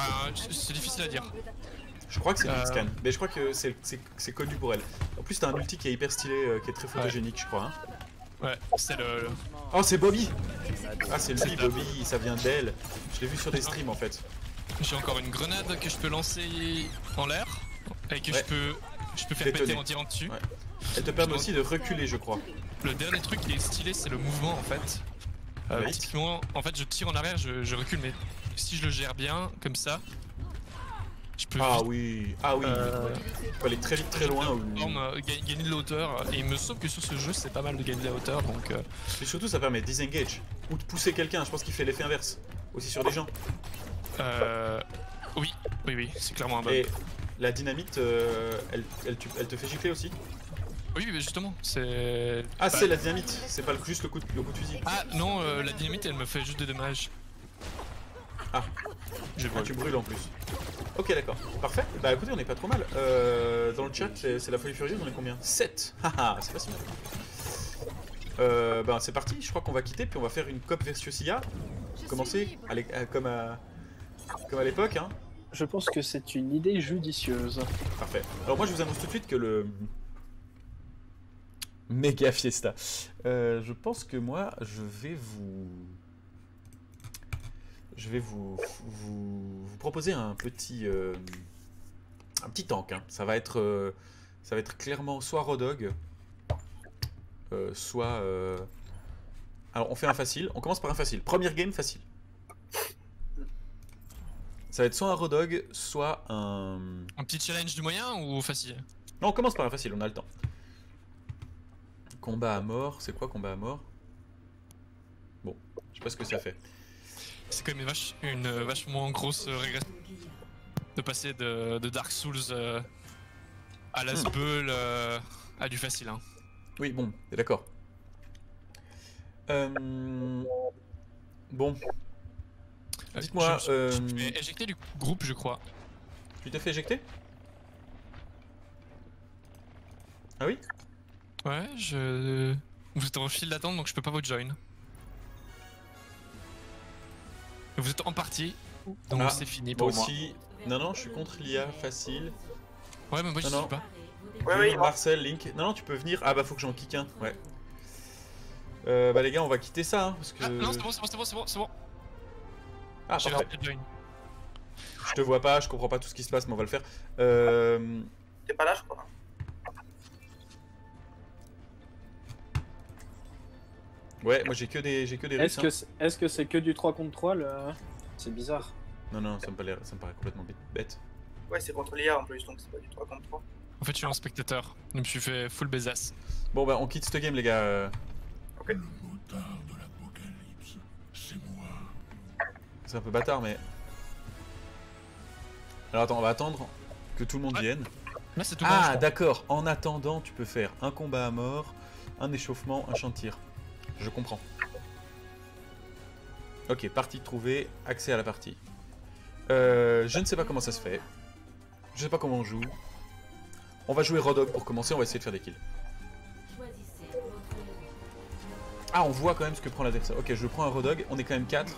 c'est difficile à dire. Je crois que c'est du hit scan, mais je crois que c'est connu pour elle. En plus t'as un ulti qui est hyper stylé, qui est très photogénique je crois. Hein. Ouais, c'est le... Oh c'est Bobby! Ah c'est lui Bobby, ça vient d'elle. Je l'ai vu sur des streams en fait. J'ai encore une grenade que je peux lancer en l'air et que Ouais. je peux faire Détonner. péter en tirant dessus. Ouais. Elle te permet aussi de reculer je crois. Le dernier truc qui est stylé c'est le mouvement en fait. Ouais. Typiquement, en fait je tire en arrière, je recule mais si je le gère bien comme ça, je peux Ah vite, oui, ah oui. Tu peux aller très vite très loin. Ou... gagner de la hauteur et il me semble que sur ce jeu c'est pas mal de gagner de la hauteur donc Et surtout ça permet de disengage ou de pousser quelqu'un, je pense qu'il fait l'effet inverse. Aussi sur des gens. oui, c'est clairement un bug. Et la dynamite, elle te fait gifler aussi? Oui mais justement c'est... Ah bah, c'est la dynamite, c'est pas juste le coup de fusil. Ah non, la dynamite elle me fait juste des dommages. Ah, Je ah brûle. tu brûles en plus. Ok d'accord, parfait. Bah écoutez on est pas trop mal. Dans le chat c'est la folie furieuse, on est combien? 7. Haha, c'est pas si mal. Ben c'est parti, je crois qu'on va quitter puis on va faire une COP versus IA. Commencer comme à l'époque hein. Je pense que c'est une idée judicieuse. Parfait. Alors moi je vous annonce tout de suite que le méga fiesta. Je pense que moi je vais vous proposer un petit tank. Hein. Ça va être clairement soit Rodog, soit. Alors on fait un facile. On commence par un facile. Première game facile. Ça va être soit un Rodog, soit un. Un petit challenge du moyen ou facile? Non, on commence par un facile, on a le temps. Combat à mort, c'est quoi combat à mort? Bon, je sais pas ce que ça fait. C'est quand même une vachement grosse régression de passer de Dark Souls à l'Asbeul à du facile. Hein. Oui, bon, t'es d'accord. Bon. Dites-moi, je me suis éjecté du groupe, je crois. tu t'es fait éjecter? Ah oui? Ouais, vous êtes en file d'attente, donc je peux pas vous join. Vous êtes en partie, donc Ah, c'est fini Moi pour moi. aussi. Non, je suis contre l'IA, facile. Ouais, mais moi je Non, suis pas. Ouais, Marcel, Link. Non, tu peux venir. Ah bah faut que j'en kick un, ouais. Bah les gars, on va quitter ça, hein, parce que... Ah, non, c'est bon. Ah, J'ai parfait. raté de join. Je te vois pas, je comprends pas tout ce qui se passe, mais on va le faire. T'es pas là, je crois. Ouais, moi j'ai que des Est-ce Russes, que c'est que du 3 contre 3 le... C'est bizarre. hein. Non, ça me paraît complètement bête. Ouais, c'est contre l'IA en plus, donc c'est pas du 3 contre 3. En fait, je suis un spectateur. Je me suis fait full besace. Bon bah on quitte ce game les gars. Ok. Le motard de l'apocalypse, c'est moi. C'est un peu bâtard mais... Alors attends, on va attendre que tout le monde Ouais. vienne. Là, c'est tout bon, je Ah crois. d'accord, en attendant tu peux faire un combat à mort, un échauffement, un champ de tir. Je comprends. Ok, partie trouvée, accès à la partie. Je ne sais pas comment ça se fait. Je sais pas comment on joue. On va jouer Rodog pour commencer, on va essayer de faire des kills. Ah, on voit quand même ce que prend l'adversaire. Ok, je prends un Rodog, on est quand même 4.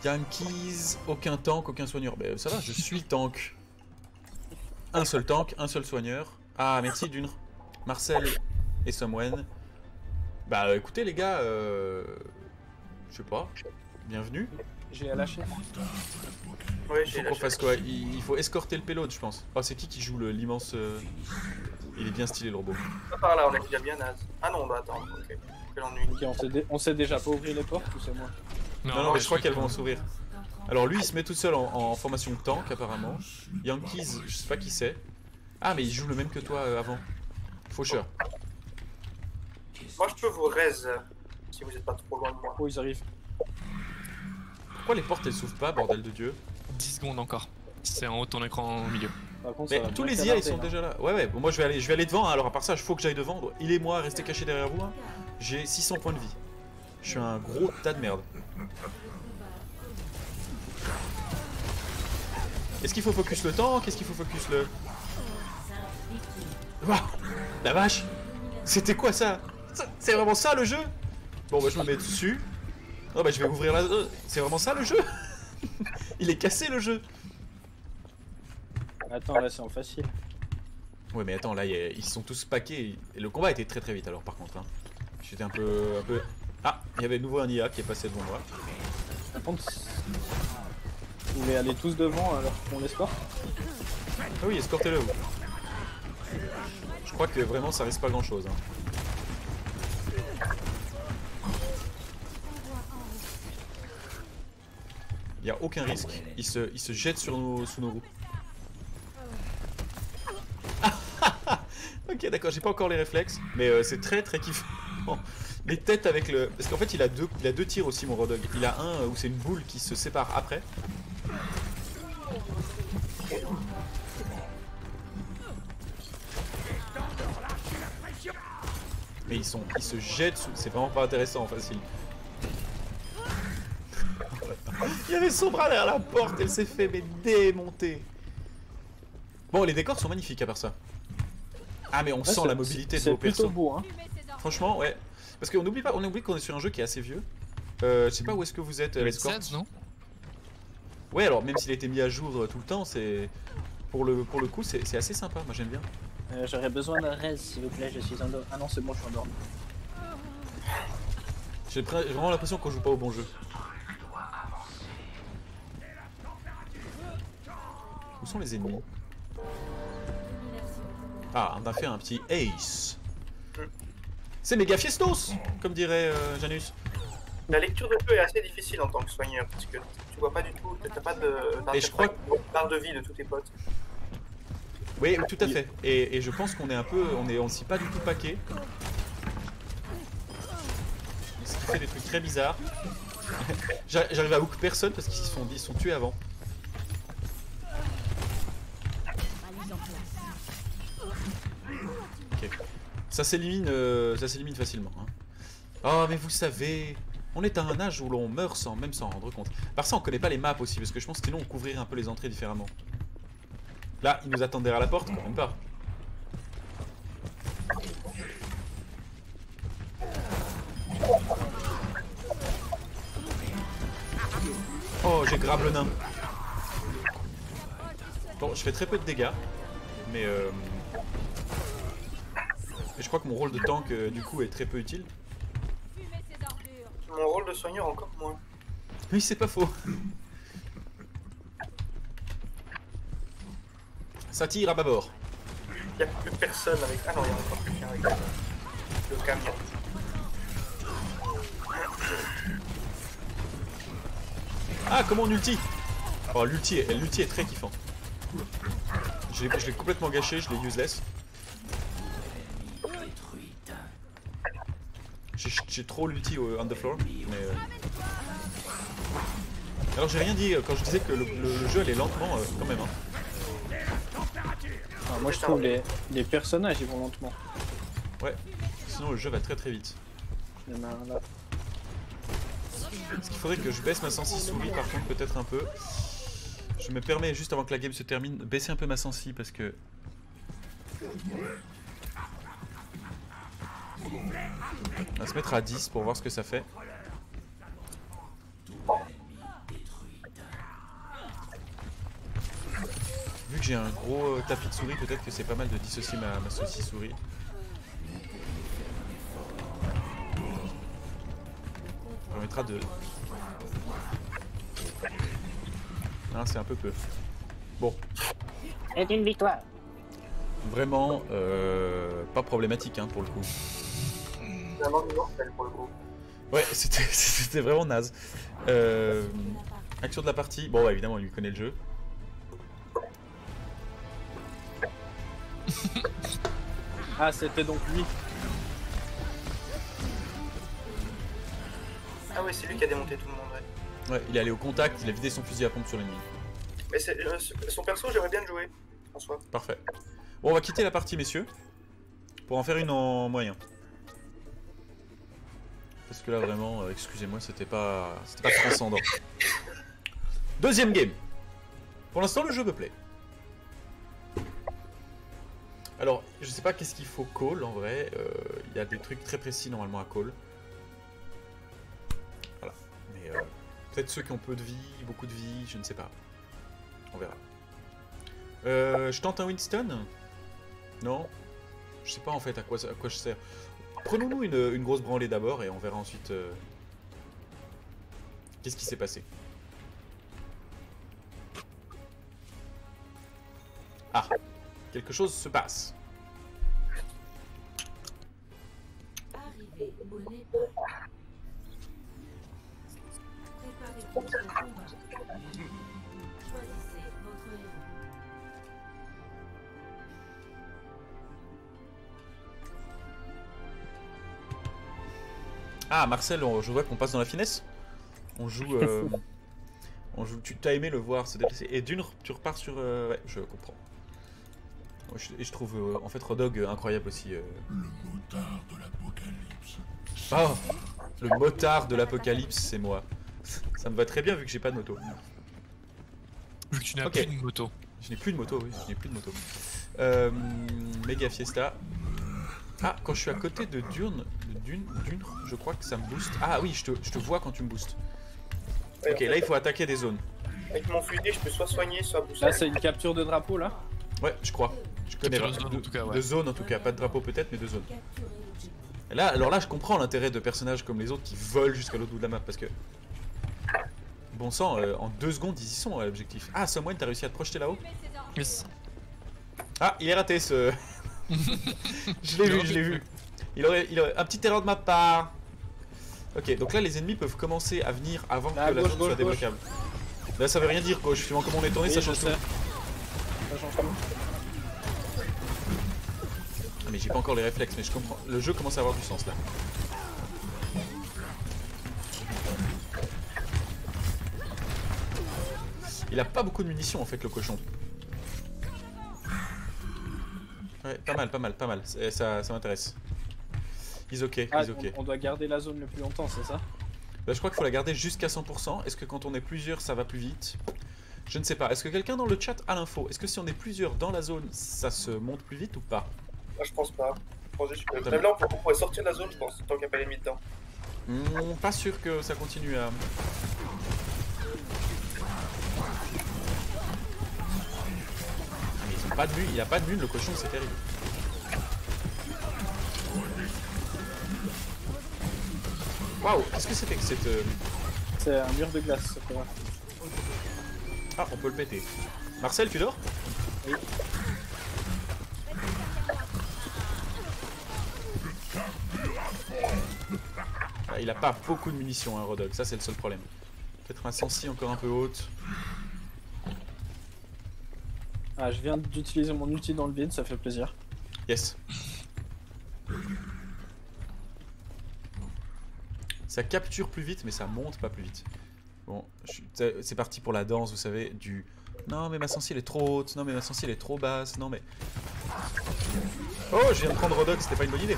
Yankees, aucun tank, aucun soigneur. Ben ça va, je suis tank. Un seul tank, un seul soigneur. Ah, merci Dunre. Marcel et Somwen. Bah écoutez les gars, je sais pas, bienvenue. J'ai lâché. Ouais, Il j'ai faut qu'on lâché. fasse quoi? Il faut escorter le payload, je pense. Oh, c'est qui joue l'immense... Il est bien stylé le robot. Pas par là, on est déjà bien naze. Ah non, bah attends, ok. Quel ennui. Ok, on sait déjà pas ouvrir les portes ou c'est moi? Non, mais je crois qu'elles vont s'ouvrir. Alors lui, il se met tout seul en formation tank, apparemment. Yankees, je sais pas qui c'est. Ah, mais il joue le même que toi avant. Faucheur. Moi, je peux vous raise si vous êtes pas trop loin de moi. Oh, ils arrivent. Pourquoi les portes elles s'ouvrent pas, bordel de Dieu? 10 secondes encore. C'est en haut de ton écran au milieu. Par contre, Mais ça va tous bien les IA ils canarder, sont là. déjà là. Ouais, bon moi je vais aller devant, hein. Alors à part ça, il faut que j'aille devant. Il et moi, restez cachés derrière vous. Hein. J'ai 600 points de vie. Je suis un gros tas de merde. Est-ce qu'il faut focus le tank? Qu'est-ce qu'il faut focus le... Waouh, la vache. C'était quoi ça? C'est vraiment ça le jeu? Bon bah je me mets dessus. Oh bah je vais ouvrir la... C'est vraiment ça le jeu? Il est cassé le jeu. Attends, là c'est en facile. Ouais mais attends, là ils sont tous paqués. Et le combat était très très vite alors par contre. Hein. J'étais un peu... Ah, il y avait de nouveau un IA qui est passé devant moi. Par contre, vous voulez aller tous devant alors qu'on l'escorte? Ah oui, escortez-le. Vous. Je crois que vraiment ça risque pas grand chose. Hein. Il n'y a aucun risque. Il se jette sous nos roues. Ok, d'accord, j'ai pas encore les réflexes, mais c'est très très kiffant. Les têtes avec le... Parce qu'en fait il a deux tirs aussi mon Rodog. Il a un où c'est une boule qui se sépare après. Mais ils se jettent sous... C'est vraiment pas intéressant, facile. Il y avait son bras derrière la porte, elle s'est fait mais démonter. Bon, les décors sont magnifiques à part ça. Ah mais on sent la mobilité de vos persos. C'est plutôt beau, hein. Franchement, ouais. Parce qu'on oublie qu'on est sur un jeu qui est assez vieux. Je sais pas où est-ce que vous êtes, l'escorte. 16, non? Ouais, alors même s'il a été mis à jour tout le temps, c'est... Pour le coup, c'est assez sympa, moi j'aime bien. J'aurais besoin d'un raise s'il vous plaît, je suis endormi. Ah non, c'est bon, je suis endormi. J'ai vraiment l'impression qu'on joue pas au bon jeu. Où sont les ennemis? Ah, on a fait un petit ace. C'est méga fiestos, comme dirait Janus. La lecture de feu est assez difficile en tant que soigneur, parce que tu vois pas du tout, t'as pas de Et je crois barre de vie de tous tes potes. Oui, tout à fait. Et je pense qu'on est un peu... On s'y pas du tout paquet. Ce qui fait des trucs très bizarres. J'arrive à hook personne parce qu'ils se sont tués avant. Ok. Ça s'élimine facilement. Hein. Oh, mais vous savez, on est à un âge où l'on meurt sans même s'en rendre compte. Par ça, on connaît pas les maps aussi, parce que je pense que sinon on couvrirait un peu les entrées différemment. Là, ils nous attendent derrière la porte, quand même pas. Oh, j'ai grave le nain. Bon, je fais très peu de dégâts, mais je crois que mon rôle de tank, du coup, est très peu utile. Mon rôle de soigneur encore moins. Oui, c'est pas faux. Ça tire à bâbord. Il n'y a plus personne avec... Ah non, il y a encore quelqu'un avec le camion. Ah, comment on ulti? Oh, l'ulti est très kiffant. Je l'ai complètement gâché, je l'ai useless. J'ai trop l'ulti on the floor, mais... Alors j'ai rien dit quand je disais que le jeu allait lentement quand même. Hein. Ah, moi je trouve les personnages ils vont lentement. Ouais, sinon le jeu va très très vite. Il y en a un là. Est-ce qu'il faudrait que je baisse ma sensi souris par contre peut-être un peu. Je me permets juste avant que la game se termine de baisser un peu ma sensi parce que... On va se mettre à 10 pour voir ce que ça fait. Vu que j'ai un gros tapis de souris, peut-être que c'est pas mal de dissocier ma saucisse souris. Ça permettra de... Ah, c'est un peu peu. Bon. C'est une victoire. Vraiment, pas problématique hein, pour le coup. Vraiment immortel pour le coup. Ouais, c'était vraiment naze. Action de la partie. Bon, ouais, évidemment, il lui connaît le jeu. Ah, c'était donc lui. Ah oui, c'est lui qui a démonté tout le monde, ouais. Ouais, il est allé au contact, il a vidé son fusil à pompe sur l'ennemi. Mais son perso, j'aimerais bien le jouer, en soi. Parfait. Bon, on va quitter la partie, messieurs, pour en faire une en moyen. Parce que là, vraiment, excusez-moi, c'était pas transcendant. Deuxième game. Pour l'instant, le jeu me plaît. Alors, je sais pas qu'est-ce qu'il faut call, en vrai. Il y a des trucs très précis, normalement, à call. Voilà. Mais peut-être ceux qui ont peu de vie, beaucoup de vie, je ne sais pas. On verra. Je tente un Winston? Non? Je sais pas en fait à quoi je sers. Prenons-nous une grosse branlée d'abord et on verra ensuite qu'est-ce qui s'est passé. Ah, quelque chose se passe. Arrivez au départ. Préparez-vous au combat. Choisissez votre héros. Ah, Marcel, je vois qu'on passe dans la finesse. On joue... tu as aimé le voir se déplacer. Et d'une, tu repars sur... Ouais, je comprends. Et je trouve, en fait, Rodog incroyable aussi. Le motard de l'apocalypse. Oh, le motard de l'apocalypse, c'est moi. Ça me va très bien vu que j'ai pas de moto. Vu que tu n'as plus de moto. Je n'ai plus de moto, oui, je n'ai plus de moto. Méga Fiesta. Ah, quand je suis à côté de Dune, je crois que ça me booste. Ah oui, je te vois quand tu me boostes. Ouais, ok, là il faut attaquer des zones. Avec mon fusil, je peux soit soigner, soit booster. Là, c'est une capture de drapeau là. Ouais, je crois. Je connais de zone, en tout cas, ouais. De zone en tout cas, pas de drapeau peut-être, mais de zone. Et là, alors là, je comprends l'intérêt de personnages comme les autres qui volent jusqu'à l'autre bout de la map parce que. Bon sang, en 2 secondes, ils y sont à l'objectif. Ah, Someone, t'as réussi à te projeter là-haut? Yes. Ah, il est raté ce. Je l'ai vu. Il aurait un petit erreur de ma part. Ok, donc là les ennemis peuvent commencer à venir avant que la zone soit débloquable. Là ça veut rien dire gauche, suivant comment on est tourné, Oui, ça change tout. Ça change tout. Ah, mais j'ai pas encore les réflexes, mais je comprends. Le jeu commence à avoir du sens là. Il a pas beaucoup de munitions en fait le cochon. Ouais, pas mal. Ça m'intéresse. He's ok, Ah, he's ok. on doit garder la zone le plus longtemps, c'est ça? Bah, je crois qu'il faut la garder jusqu'à 100%. Est-ce que quand on est plusieurs, ça va plus vite? Je ne sais pas. Est-ce que quelqu'un dans le chat a l'info? Est-ce que si on est plusieurs dans la zone, ça se monte plus vite ou pas? Moi, je pense pas. Je pense juste que... Même là, on pourrait sortir de la zone, je pense, tant qu'il n'y a pas les mis dedans. Pas sûr que ça continue à... Mais ils ont pas de vue, il n'y a pas de vue, le cochon, c'est terrible. Waouh, qu'est-ce que c'était que cette... C'est un mur de glace, ça fait. Ah, on peut le péter. Marcel, tu dors? Oui. Ah, il a pas beaucoup de munitions, hein, Rodog, ça c'est le seul problème. Peut-être un sensi encore un peu haute. Ah, je viens d'utiliser mon ulti dans le vide, ça fait plaisir. Yes. Ça capture plus vite, mais ça monte pas plus vite. Bon, c'est parti pour la danse, vous savez, du... Non, mais ma sensi elle est trop haute, non, mais ma sensi elle est trop basse, non, mais... Oh, je viens de prendre Rodog, c'était pas une bonne idée.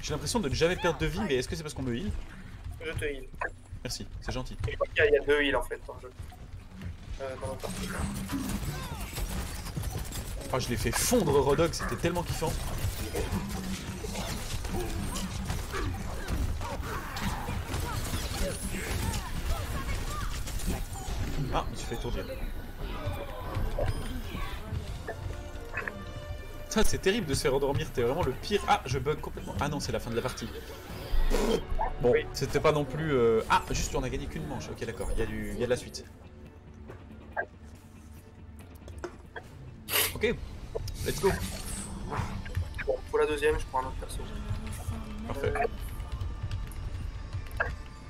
J'ai l'impression de ne jamais perdre de vie, mais est-ce que c'est parce qu'on me heal? Je te heal. Merci, c'est gentil. Je crois qu'il y a 2 heals en fait dans le jeu. Dans la partie. Oh, je l'ai fait fondre Rodog, c'était tellement kiffant. Ah, je me suis fait étourdir. Ça, c'est terrible de se faire endormir, t'es vraiment le pire. Ah, je bug complètement. Ah non, c'est la fin de la partie. Bon, oui. C'était pas non plus... Ah, juste on a gagné qu'une manche, ok d'accord, il y a de la suite. Ok, let's go. Bon, pour la deuxième, je prends un autre perso. Parfait.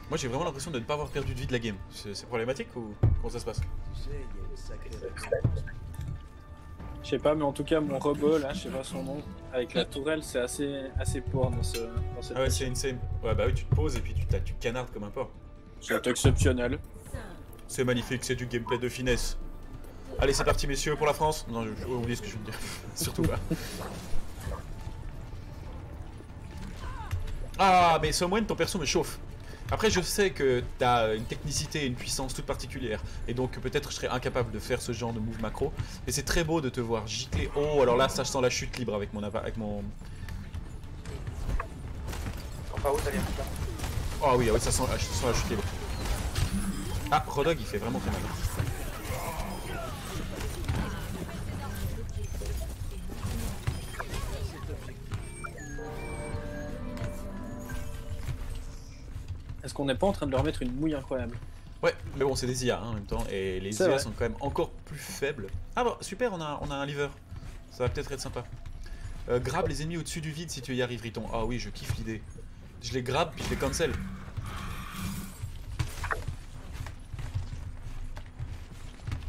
Moi j'ai vraiment l'impression de ne pas avoir perdu de vie de la game. C'est problématique ou comment ça se passe? Je sais pas, mais en tout cas, mon robot, là, je sais pas son nom, avec la tourelle, c'est assez pauvre dans cette Ah ouais, c'est insane. Ouais, bah oui, tu te poses et puis tu canardes comme un porc. C'est exceptionnel. C'est magnifique, c'est du gameplay de finesse. Allez, c'est parti, messieurs, pour la France. Non, j'ai oublié ce que je viens de dire. Surtout pas. Ah, mais Somwen, ton perso me chauffe. Après, je sais que t'as une technicité et une puissance toute particulière, et donc peut-être je serais incapable de faire ce genre de move macro, mais c'est très beau de te voir gicler. Oh, alors là, ça, je sens la chute libre avec mon... Enfin, où ça vient? Oh oui, ça sent la chute libre. Ah, Rodog, il fait vraiment très mal. Est-ce qu'on n'est pas en train de leur mettre une mouille incroyable? Ouais, mais bon, c'est des IA hein, en même temps, et les IA sont quand même encore plus faibles. Ah bah, super, on a un lever. Ça va peut-être être sympa. Grab les ennemis au-dessus du vide si tu y arrives, Riton. Ah oui, je kiffe l'idée. Je les grab, puis je les cancel.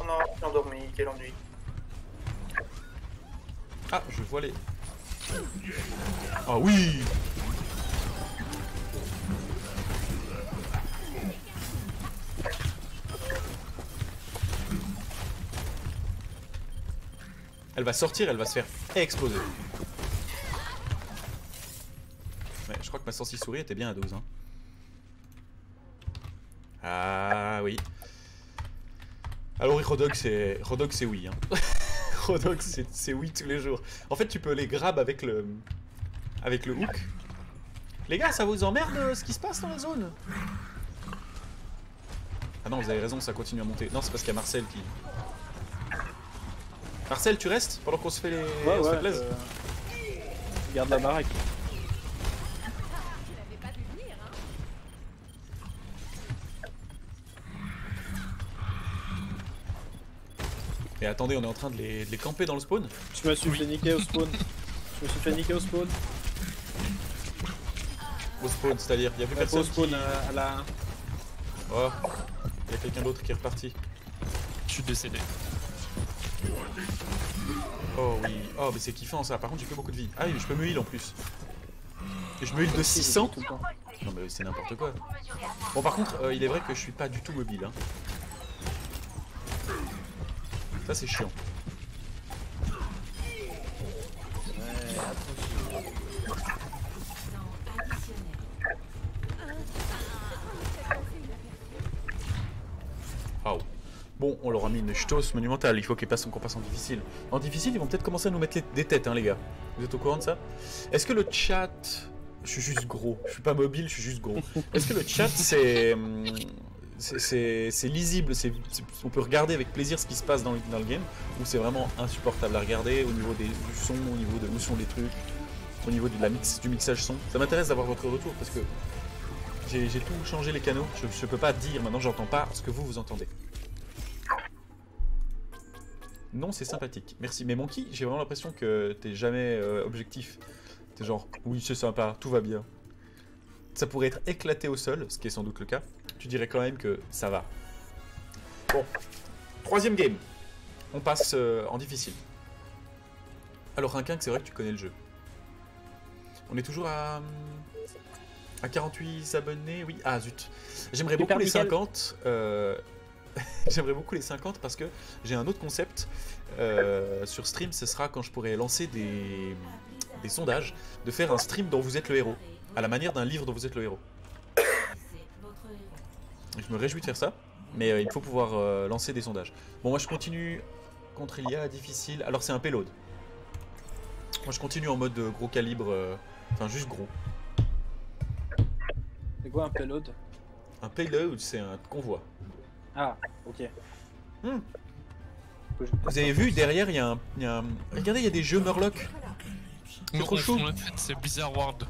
Oh non, je suis endormi, quel ennui. Ah, je vois les... Ah oui! Elle va sortir, elle va se faire exploser. Ouais, je crois que ma sensi souris était bien à 12. Hein. Ah oui. Alors oui, Rodog c'est oui. Hein. Rodog c'est oui tous les jours. En fait, tu peux les grab avec le hook. Les gars, ça vous emmerde ce qui se passe dans la zone? Ah non, vous avez raison, ça continue à monter. Non, c'est parce qu'il y a Marcel qui... Marcel, tu restes pendant qu'on se fait les... Ouais, on se plaise. Garde la baraque. Et attendez, on est en train de les camper dans le spawn. Je me suis fait niquer au spawn. Je me suis fait niquer au spawn. Au spawn, c'est-à-dire, il y a plus personne au spawn qui... à la... Oh, il y a quelqu'un d'autre qui est reparti. Je suis décédé. Oh oui, oh mais c'est kiffant ça, par contre j'ai plus beaucoup de vie. Ah oui, je peux me heal en plus. Et je me heal de 600. Tout le temps. Non mais c'est n'importe quoi. Bon par contre, il est vrai que je suis pas du tout mobile. Hein. Ça c'est chiant. Oh. Bon, on leur a mis une ch'tos monumentale, il faut qu'on passe en difficile. En difficile, ils vont peut-être commencer à nous mettre des têtes, hein, les gars. Vous êtes au courant de ça? Est-ce que le chat... Je suis juste gros, je suis pas mobile, je suis juste gros. Est-ce que le chat, c'est lisible, on peut regarder avec plaisir ce qui se passe dans le game, ou c'est vraiment insupportable à regarder au niveau du son, au niveau de où sont les trucs, au niveau du mixage son? Ça m'intéresse d'avoir votre retour, parce que j'ai tout changé les canaux, je peux pas dire, maintenant j'entends pas ce que vous entendez. Non, c'est sympathique. Merci. Mais Monkey, j'ai vraiment l'impression que t'es jamais objectif. T'es genre, oui, c'est sympa, tout va bien. Ça pourrait être éclaté au sol, ce qui est sans doute le cas. Tu dirais quand même que ça va. Bon. 3ème game. On passe en difficile. Alors, Rinquin, c'est vrai que tu connais le jeu. On est toujours à 48 abonnés, oui. Ah, zut. J'aimerais beaucoup les 50. J'aimerais beaucoup les 50 parce que j'ai un autre concept sur stream, ce sera quand je pourrai lancer des sondages, de faire un stream dont vous êtes le héros, à la manière d'un livre dont vous êtes le héros. Je me réjouis de faire ça, mais il faut pouvoir lancer des sondages. Bon, moi je continue contre Ilia, difficile, alors c'est un payload. Moi je continue en mode gros calibre, enfin juste gros. C'est quoi un payload? Un payload, c'est un convoi. Ah, ok. Vous avez vu, derrière, il y a un... Regardez, il y a des jeux Murloc. C'est trop chaud. C'est Bizarre World.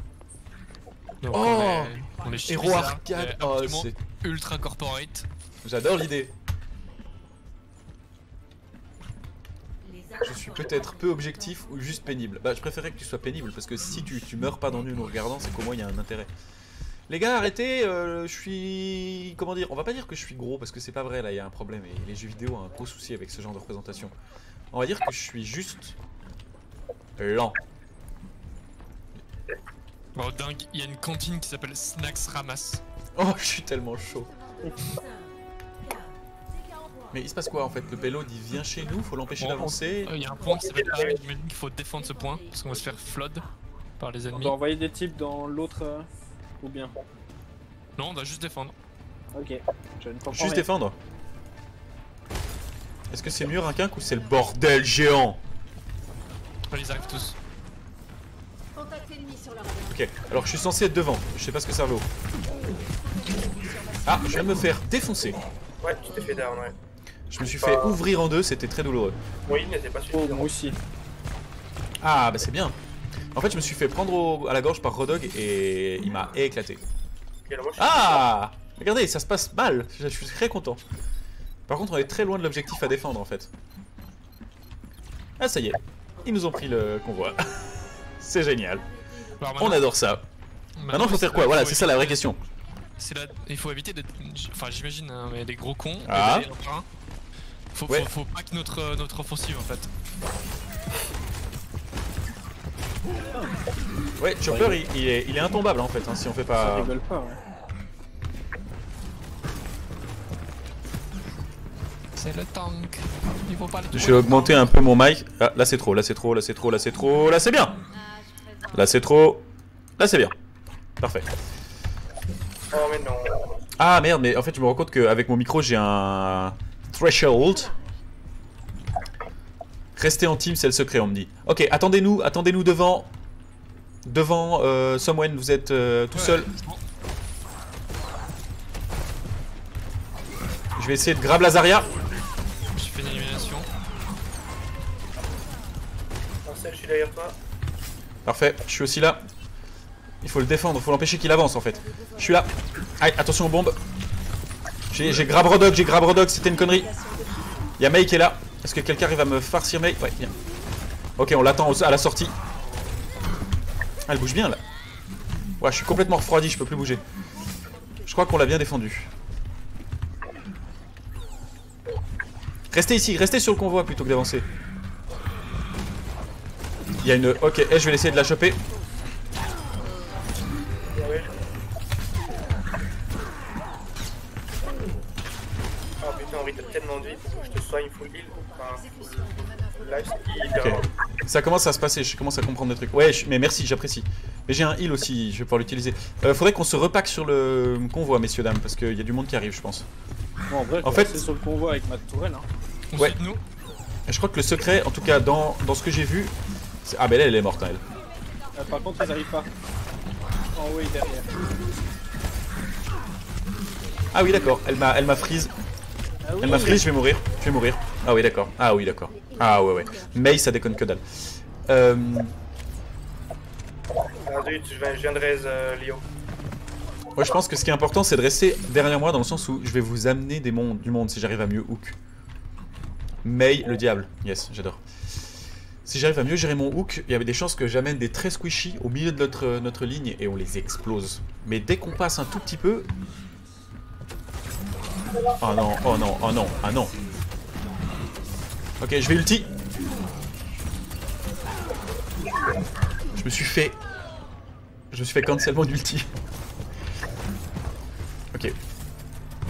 Donc oh, on est chez Héros Blizzard, Arcade. oh, Oh, c'est ultra corporate. J'adore l'idée. Je suis peut-être peu objectif ou juste pénible. Bah, je préférais que tu sois pénible parce que si tu meurs pas d'ennui en nous regardant, c'est qu'au moins il y a un intérêt. Les gars, arrêtez, je suis... Comment dire? On va pas dire que je suis gros parce que c'est pas vrai, là, il y a un problème et les jeux vidéo ont un gros souci avec ce genre de représentation. On va dire que je suis juste... lent. Oh dingue, il y a une cantine qui s'appelle Snacks Ramasse. Oh, je suis tellement chaud. Mais il se passe quoi en fait? Le payload il vient chez nous, faut l'empêcher d'avancer. Il y a un point qui s'appelle A, j'imagine qu'il faut défendre ce point parce qu'on va se faire flood par les On ennemis. doit envoyer des types dans l'autre ou bien? Non, on doit juste défendre. Ok, je ne comprends Juste rien. défendre. Est-ce que c'est mieux Rinquin ou c'est le bordel géant? Ils arrivent tous. Contact ennemi sur la radar. Ok, alors je suis censé être devant, je sais pas ce que ça vaut. Ah, je viens de me faire défoncer. Ouais, tu t'es fait down, ouais. Je me suis fait ouvrir en deux, c'était très douloureux. Oui, mais c'est pas Oh, suffisant. moi aussi. Ah, bah c'est bien. En fait, je me suis fait prendre à la gorge par Rodog et il m'a éclaté. Et alors, moi, je suis Ah! Regardez, ça se passe mal, je suis très content. Par contre, on est très loin de l'objectif à défendre en fait. Ah, ça y est, ils nous ont pris le convoi. C'est génial. Alors, On adore ça. Maintenant, il faut faire quoi? Voilà, c'est ça la vraie question. Il faut éviter d'être. Enfin, j'imagine, hein, mais des gros cons. Ah. Faut pas que notre offensive en fait. Ouais, Chopper il est intombable en fait, hein, si on fait Ça pas... rigole pas, ouais. C'est le tank. Il faut pas les Je vais augmenter un peu mon mic. Ah, là c'est trop, là c'est trop, là c'est trop, là c'est trop, là c'est bien. Là c'est trop, là c'est bien. Parfait. Oh, mais non. Ah merde, mais en fait je me rends compte qu'avec mon micro j'ai un threshold. Restez en team, c'est le secret, on me dit. Ok, attendez-nous devant. Devant Someone, vous êtes tout seul. Je vais essayer de grab Lazaria. J'ai fait une élimination. Marcel, je suis derrière toi. Parfait, je suis aussi là. Il faut le défendre, il faut l'empêcher qu'il avance en fait. Je suis là. Aïe, attention aux bombes. J'ai grab Rodog, c'était une connerie. Il y a Mei qui est là. Est-ce que quelqu'un arrive à me farcir Mei? Ouais, bien. Ok, on l'attend à la sortie. Ah, elle bouge bien là. Ouais, je suis complètement refroidi, je peux plus bouger. Je crois qu'on l'a bien défendu. Restez ici, restez sur le convoi plutôt que d'avancer. Il y a une... Ok, je vais essayer de la choper. tellement de vie pour que je te soigne full heal. Enfin, Exécution des manœuvres life, c'est Ok. hyper long. Ça commence à se passer, je commence à comprendre des trucs. Ouais, mais merci, j'apprécie. Mais j'ai un heal aussi, je vais pouvoir l'utiliser. Faudrait qu'on se repack sur le convoi, messieurs, dames, parce qu'il y a du monde qui arrive, je pense. Bon, en vrai, En je fait- vais sur le convoi avec ma tourelle. Hein. Ouais. Ensuite, nous. Et je crois que le secret, en tout cas dans ce que j'ai vu... Ah ben là, elle est morte, hein, elle. Par contre, ils arrivent pas. En haut et derrière. Ah oui, d'accord, elle m'a freeze. Ah oui, Elle m'a freeze, je vais mourir. Je vais mourir. Ah oui, d'accord. Ah oui, d'accord. Ah ouais, ouais. May, ça déconne que dalle. Ah zut, je viens de raise Lio. Moi, je pense que ce qui est important, c'est de rester derrière moi dans le sens où je vais vous amener du monde si j'arrive à mieux hook. May, le diable. Yes, j'adore. Si j'arrive à mieux gérer mon hook, il y avait des chances que j'amène des très squishy au milieu de notre ligne et on les explose. Mais dès qu'on passe un tout petit peu... Oh non, oh non, oh non, ah non. Ok, je vais ulti. Je me suis fait cancel mon ulti. Ok.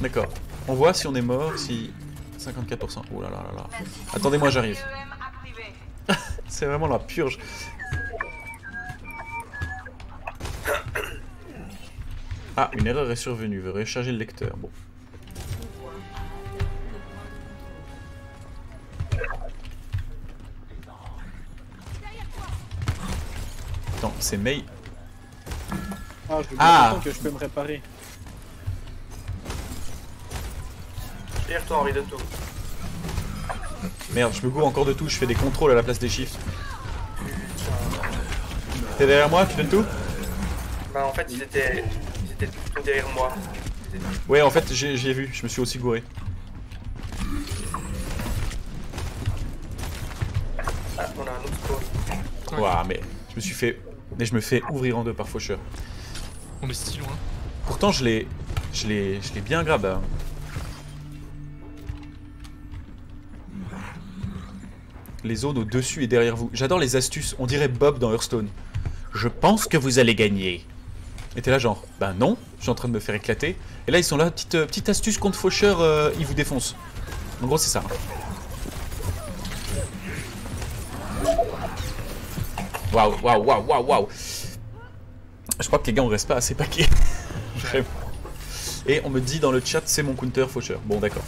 D'accord. On voit si on est mort, si... 54%. Oh là là là là. Attendez-moi, j'arrive. C'est vraiment la purge. Ah, une erreur est survenue. Veuillez recharger le lecteur. Bon. Attends, c'est May. Ah, je veux Ah. bien que je peux me réparer. Tire-toi Henri de tout. Merde, je me gourre encore de tout. Je fais des contrôles à la place des shifts. T'es derrière moi, tu donnes tout? Bah en fait ils étaient tout derrière moi. Ouais, en fait, j'ai vu. Je me suis aussi gouré. Ah, on a un autre spawn. Ouais. Ouah, mais je me suis fait... Mais je me fais ouvrir en deux par faucheur. On est si loin. Pourtant, je l'ai bien grab. Hein. Les zones au-dessus et derrière vous. J'adore les astuces. On dirait Bob dans Hearthstone. Je pense que vous allez gagner. Et t'es là genre, ben non, je suis en train de me faire éclater. Et là, ils sont là, petite astuce contre faucheur, ils vous défoncent. En gros, c'est ça. Waouh, waouh, waouh, waouh, waouh. Je crois que les gars, on reste pas assez paquets. Vraiment. Et on me dit dans le chat, c'est mon counter faucheur. Bon, d'accord.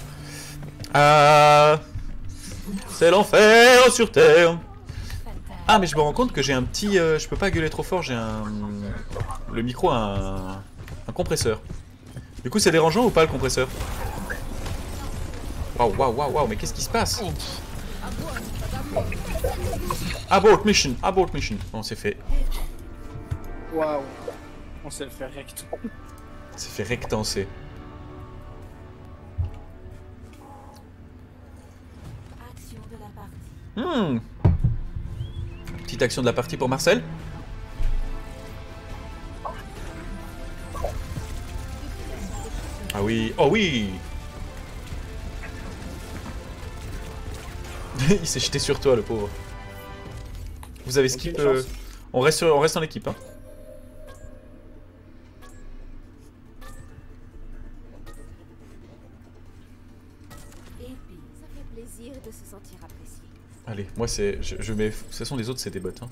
C'est l'enfer sur Terre. Ah, mais je me rends compte que j'ai un petit... je peux pas gueuler trop fort, j'ai un... Le micro a un compresseur. Du coup, c'est dérangeant ou pas le compresseur? Waouh, waouh, waouh, waouh, mais qu'est-ce qui se passe? Abort mission, abort mission. Bon, c'est fait. Waouh. On sait le faire recto. C'est fait rectancer. Action de la partie. Petite action de la partie pour Marcel. Ah oui, oh oui. Il s'est jeté sur toi, le pauvre. Vous avez skip... Aucune chance. On reste en équipe, hein. Épique. Ça fait plaisir de se sentir apprécié. Allez, moi c'est... Je mets... De toute façon, les autres, c'est des bots, hein.